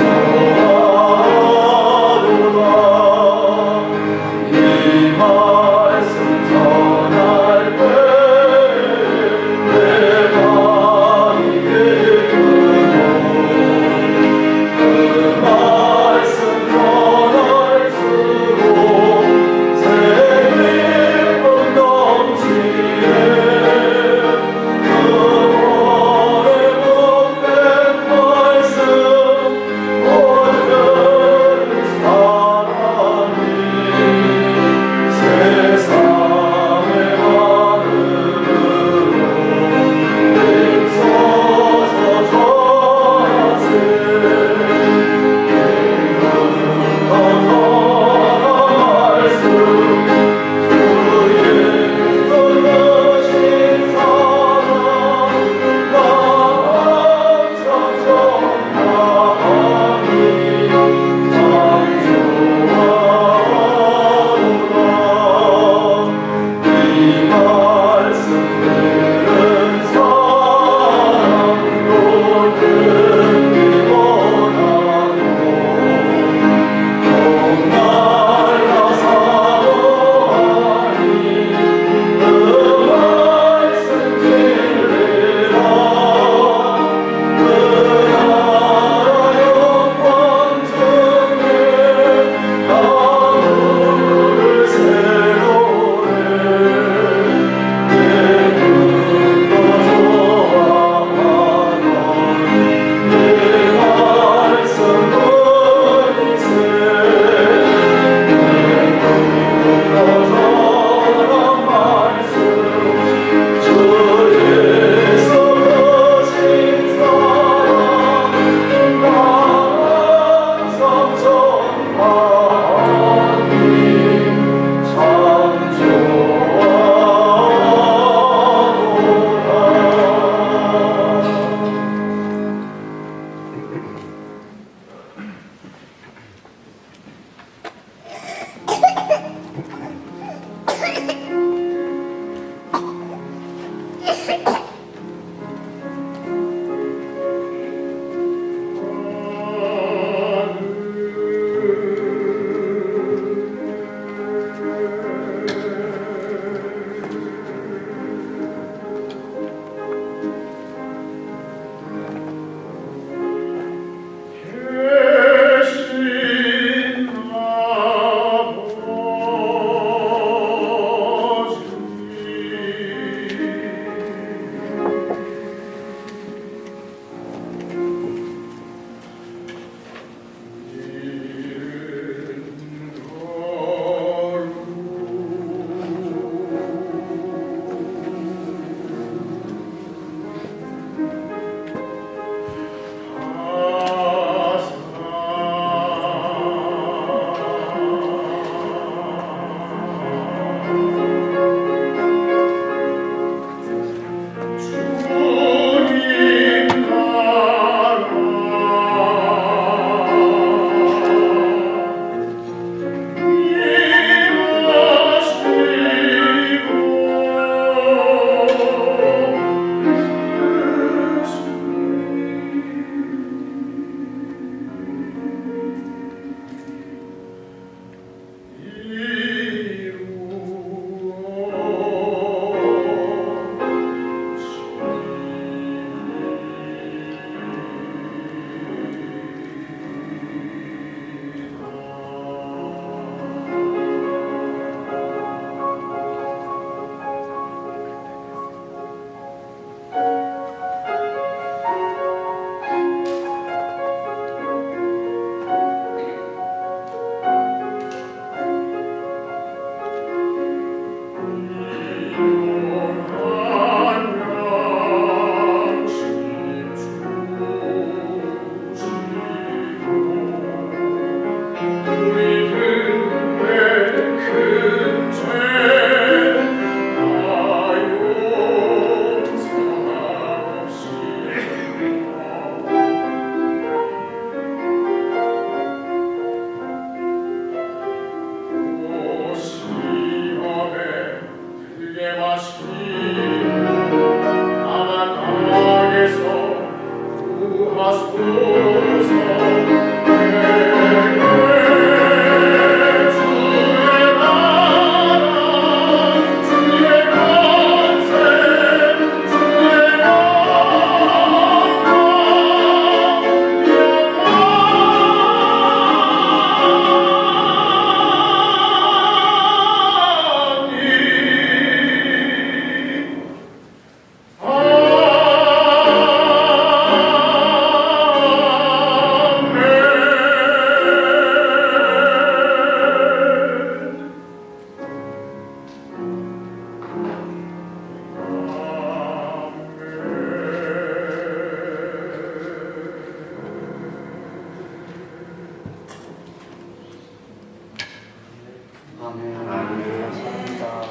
아멘. 감사합니다.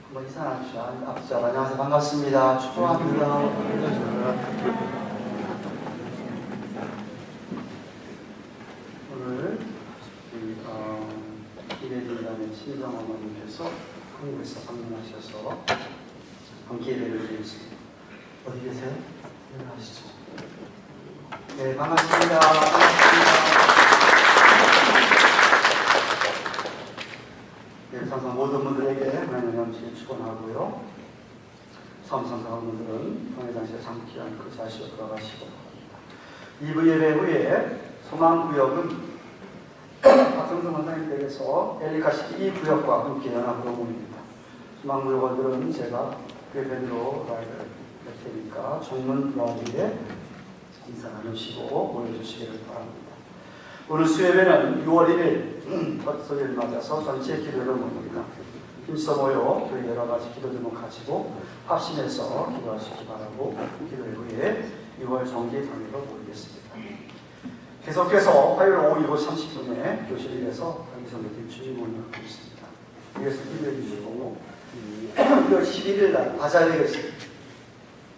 한번 인사합시다. 앞자 안녕하세요. 반갑습니다. 축복합니다. 오늘 기대된다는 친정 어머님께서 한국에서 방문하셔서 함께 예배를 드리겠습니다. 어디 계세요? 일어나시죠. 네, 반갑습니다. 네, 항상 모든 분들에게 하나님의 영광을 축원하고요. 사무상사분들은 통회장실에 잠깐 그 자리로 들어가시고 2부 예배 후에 소망구역은 박성성 원장님 댁에서 엘리카시티 이 구역과 함께 연합으로 모입니다. 소망구역원들은 제가 예배로 라이브를 할 테니까 종문 라디오에 인사 나누시고 모여주시기를 바랍니다. 오늘 수예배는 6월 1일 첫 설을 맞아서 전체 기도를 모입니다. 힘써 모여 교회 여러 가지 기도 제목 가지고 합심해서 기도하시기 바라고 기도 후에 6월 정기 당일로 모이겠습니다. 계속해서 화요일 오후 7시 30분에 교실에서 강의선배님 주임원을 하고 있습니다. 이것을 힘내해 주시고 6월 11일 날 바자회가 있습니다.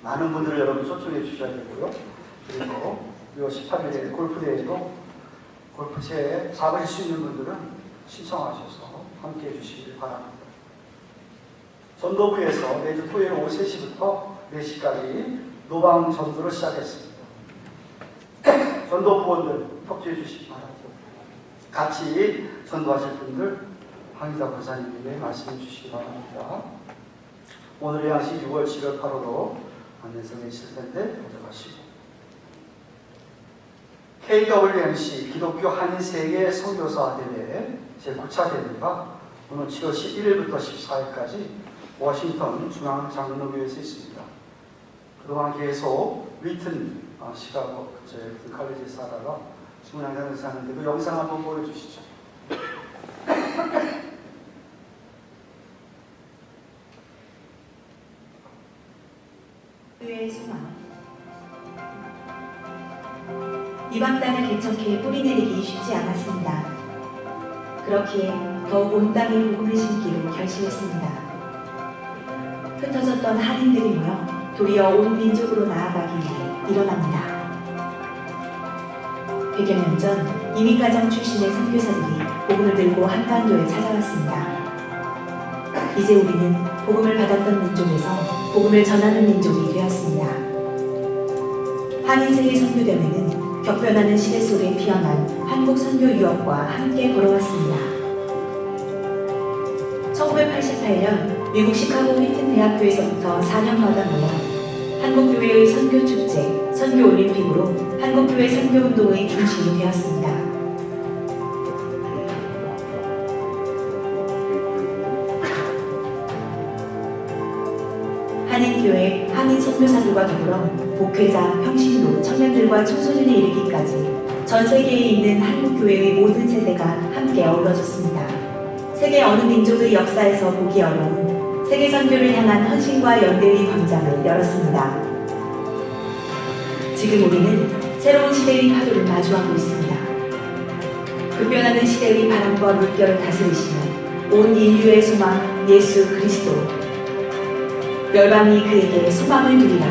많은 분들을 여러분 초청해 주셔야 되고요. 그리고 6월 18일에 골프대회도 골프채 잡으실 수 있는 분들은 신청하셔서 함께 해주시길 바랍니다. 전도부에서 매주 토요일 오후 3시부터 4시까지 노방 전도를 시작했습니다. 전도부원들 협조해 주시기 바랍니다. 같이 전도하실 분들 황희자 권사님에게 말씀해 주시기 바랍니다. 오늘의 양식 6월 7월 8월로 안내성에 있을 텐데 가져가시고 KWMC 기독교 한인 세계 선교사 대회 제9차 대회가 오늘 7월 11일부터 14일까지 워싱턴 중앙장로교회에서 있습니다. 그동안 계속 위튼 시카고 칼리지에서 하다가 중앙장로에서 하는데 그 영상 한번 보여주시죠. 교회의 소망. 이방 땅을 개척해 뿌리내리기 쉽지 않았습니다. 그렇기에 더욱 온 땅에 복음을 심기로 결심했습니다. 흩어졌던 한인들이 모여 도리어 온 민족으로 나아가기 위해 일어납니다. 100여 년 전 이민가정 출신의 선교사들이 복음을 들고 한반도에 찾아왔습니다. 이제 우리는 복음을 받았던 민족에서 복음을 전하는 민족이 되었습니다. 한인세계 선교대회는 격변하는 시대 속에 피어난 한국 선교 유업과 함께 걸어왔습니다. 1988년 미국 시카고 휘튼 대학교에서부터 4년마다 모여 한국교회의 선교축제, 선교올림픽으로 한국교회 선교운동의 중심이 되었습니다. 한인교회, 한인 선교사들과 더불어 목회자, 평신도, 청년들과 청소년에 이르기까지 전 세계에 있는 한국교회의 모든 세대가 함께 어우러졌습니다. 세계 어느 민족의 역사에서 보기 어려운 세계 선교를 향한 헌신과 연대의 광장을 열었습니다. 지금 우리는 새로운 시대의 파도를 마주하고 있습니다. 급변하는 시대의 바람과 물결을 다스리시는 온 인류의 소망 예수 그리스도. 열방이 그에게 소망을 두리라.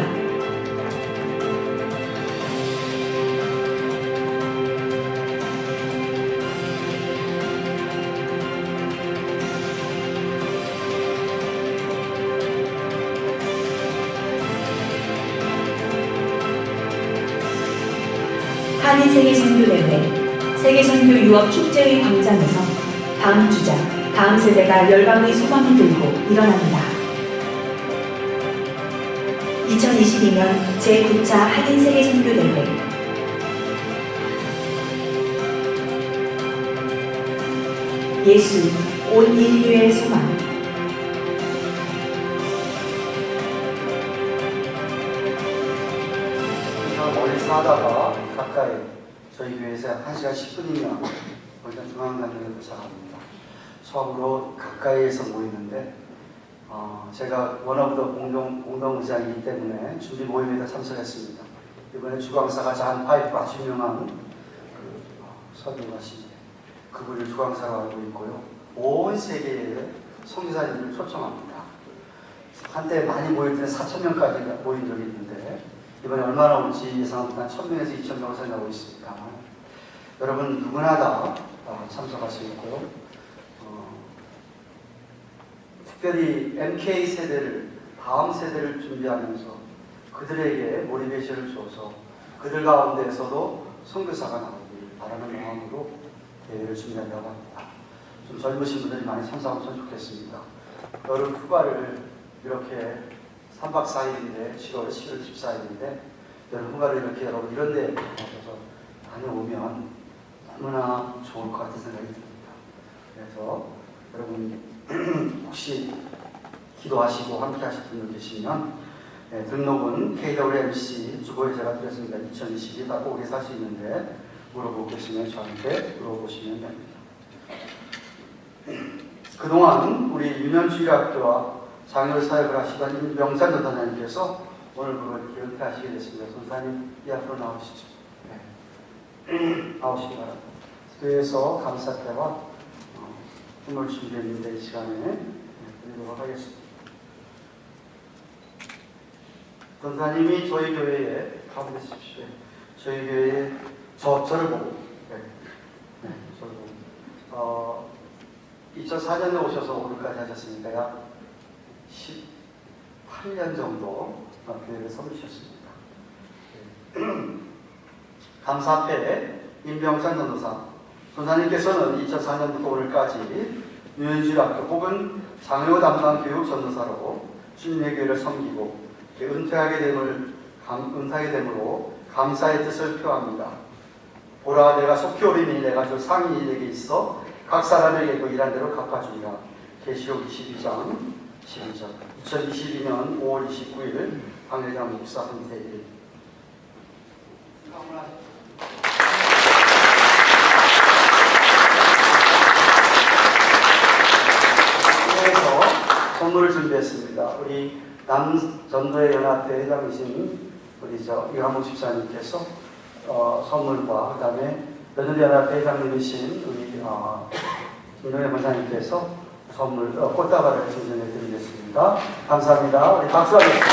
한인세계 선교대회, 세계선교 유업 축제의 광장에서 다음 주자, 다음 세대가 열방의 소망을 들고 일어납니다. 2022년 제9차 한인세계선교대회 예수, 온 인류의 소망. 멀리서 하다가 가까이 저희 교회에서 1시간 10분이면 거기가 중앙단장에 도착합니다. 처음으로 가까이에서 모이는데 제가 워너브더 공동의장이기 때문에 준비 모임에도 참석했습니다. 이번에 주광사가 잔 파이프 아주 유명한 설교가십니다. 그분을 주강사로 알고 있고요. 온 세계의 선교사님을 초청합니다. 한때 많이 모일 때는 4,000명까지 모인 적이 있는데 이번에 얼마나 올지 예상합니다. 1,000명에서 2,000명을 생각하고 있습니다. 여러분 누구나 다 참석할 수 있고요. 특별히 MK 세대를, 다음 세대를 준비하면서 그들에게 모티베이션을 줘서 그들 가운데에서도 선교사가 나오길 바라는 마음으로 대회를 준비한다고 합니다. 좀 젊으신 분들이 많이 참석하면 좋겠습니다. 여름 휴가를 이렇게 3박 4일인데 10월 11월 14일인데 여름 휴가를 이렇게 여러분 이런 데 가셔서 다녀오면 너무나 좋을 것 같은 생각이 듭니다. 그래서 여러분 혹시 기도하시고 함께 하실 분 계시면 등록은 KWMC 주보에 제가 드렸습니다. 2022 다 오게 살 수 있는데 물어보고 계시면 저한테 물어보시면 됩니다. 그동안 우리 유년주일학교와 장애인 사역을 하시던 임병찬 전사님께서 오늘부로 이렇게 은퇴하시게 됐습니다. 전사님 이 앞으로 나오시죠. 네. 나오시기 바랍니다. 교회에서 감사태와 선물 준비했는데 이 시간에 드리도록 하겠습니다. 전사님이 저희 교회에 가보십시오. 저희 교회에 저를 보고, 저를 보고, 2004년에 오셔서 오늘까지 하셨으니까 약 18년 정도 교회를 섬기셨습니다. 감사패 임병찬 전도사 전사님께서는 2004년부터 오늘까지 유년주일학교 혹은 장애우 담당 교육 전도사로 주님의 교회를 섬기고 은퇴하게 됨으로 감사의 뜻을 표합니다. 보라 내가 속히 오리니 내가 줄 상이 내게 있어 각 사람에게 그 일한 대로 갚아주리라. 계시록 22장 12절 2022년 5월 29일 방례장 목사 은퇴일. 그래서 선물을 준비했습니다. 우리 남전도회 연합회 회장이신 우리 이한목 집사님께서 선물과 그다음에 전도회 연합회 회장님이신 우리 김동현 원장님께서 선물 꽃다발을 증정해 드리겠습니다. 감사합니다. 우리 박수 하겠습니다.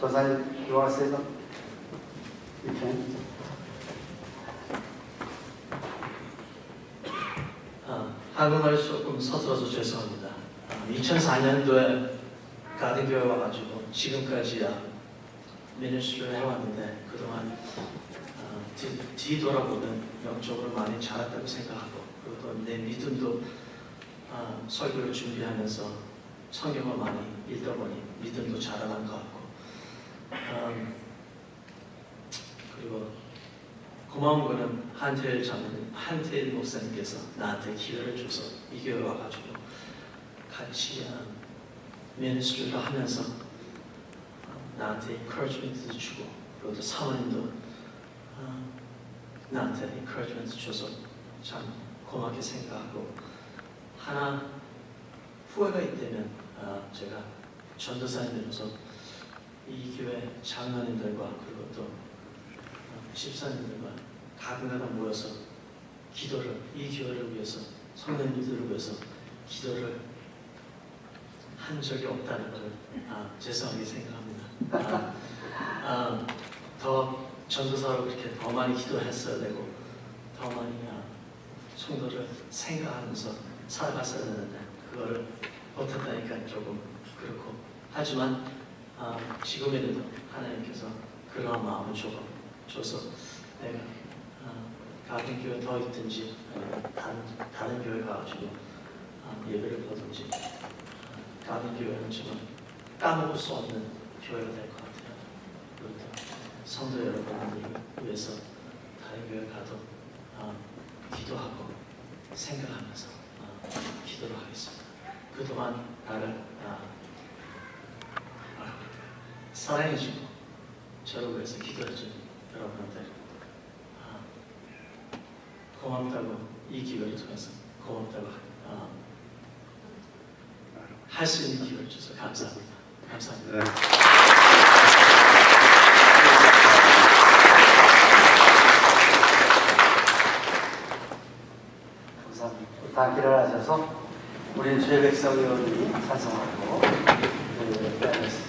전사님, you want to say something? You can. 한국말이 조금 서툴어서 죄송합니다. 2004년도에 가든교회 와가지고 지금까지 미니스트리를 해왔는데 그동안 뒤돌아보면 영적으로 많이 자랐다고 생각하고 그리고 또 내 믿음도 설교를 준비하면서 성경을 많이 읽다 보니 믿음도 자라난 것 같고 그리고 고마운 거는 한태일 목사님께서 나한테 기회를 줘서 이 교회 와가지고 같이 미니스트리를 하면서 나한테 encouragement도 주고 그리고 또 사모님도 나한테 encouragement 줘서 참 고맙게 생각하고 하나 후회가 있다면 제가 전도사님으로서 이 교회 장로님들과 그리고 또 집사님들과 가끔가다 모여서 기도를 이 교회를 위해서 성도님들을 위해서 기도를 한 적이 없다는 것을 죄송하게 생각합니다. 더 전도사로 그렇게 더 많이 기도했어야 되고 더 많이 성도를 생각하면서 살아갔어야 되는데 그거를 못했다니까 조금 그렇고 하지만 지금에도 하나님께서 그런 마음을 줘서 내가 같은 교회 더 있든지 다른 교회 가가지고 예배를 보든지 다른 교회는 지금 까먹을 수 없는 교회가 될 것 같아요. 그리고 성도 여러분들을 위해서 다른 교회 가도 기도하고 생각하면서 기도를 하겠습니다. 그동안 나를 사랑해주고 저를 위해서 기도해준 여러분들 고맙다고 이 기회를 통해서 고맙다고 할 수 있는 기회를 주셔서 감사합니다. 감사합니다. 네. 감사합니다. 다 일어나셔서 우리 주의 백성 의원이 찬성하고 하겠습니다.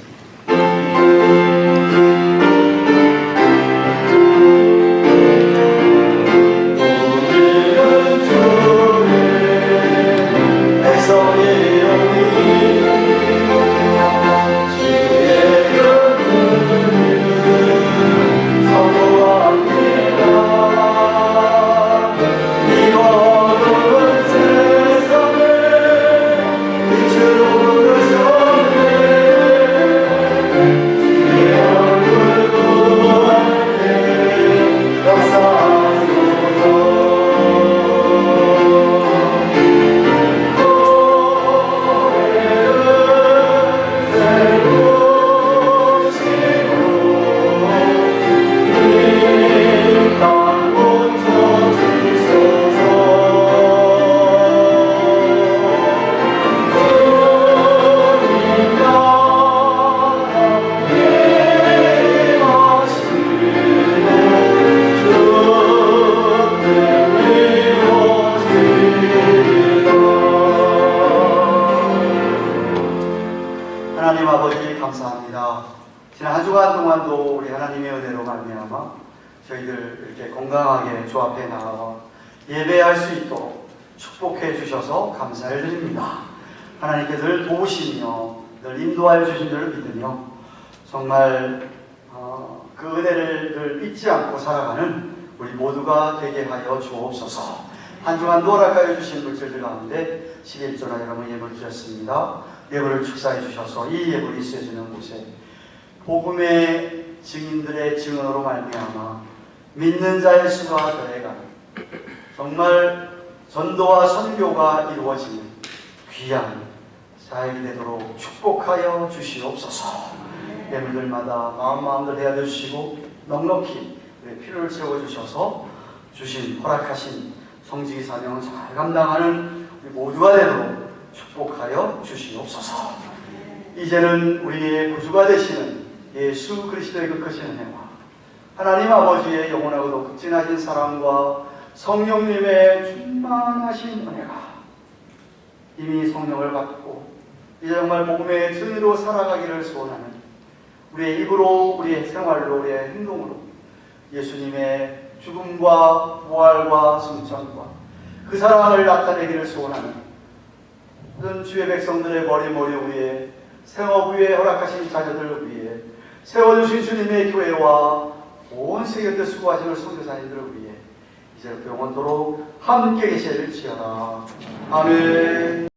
하나님 아버지 감사합니다. 지난 한 주간 동안도 우리 하나님의 은혜로 말미암아 저희들 이렇게 건강하게 조합해 나와 예배할 수 있도록 축복해 주셔서 감사를 드립니다. 하나님께서 늘 도우시며 늘 인도하여 주신 줄을 믿으며 정말 그 은혜를 늘 잊지 않고 살아가는 우리 모두가 되게 하여 주옵소서. 한 주간도 허락하여 주신 물질들 가운데 11조나 여러분 예물 주셨습니다. 예물을 축사해 주셔서 이 예물이 쓰여지는 곳에 복음의 증인들의 증언으로 말미암아 믿는 자의 수가 더해가는 정말 전도와 선교가 이루어지는 귀한 사역이 되도록 축복하여 주시옵소서. 예물들마다 마음마음대로 대하여 주시고 넉넉히 필요를 채워주셔서 주신 허락하신 성직의 사명을 잘 감당하는 우리 모두가 되도록 축복하여 주시옵소서. 이제는 우리의 구주가 되시는 예수 그리스도의 그 크신 은혜와 하나님 아버지의 영원하고도 극진하신 사랑과 성령님의 충만하신 은혜가 이미 성령을 받고 이제 정말 복음의 증인으로 살아가기를 소원하는 우리의 입으로, 우리의 생활로, 우리의 행동으로 예수님의 죽음과 부활과 승천과 그 사랑을 나타내기를 소원하는 모든 주의 백성들의 머리머리 위에 생업 위에 허락하신 자녀들 위에 세워주신 주님의 교회와 온 세계들 수고하시는 선교사님들을 위해 이제부터 영원토록 함께 계실지어다. 아멘.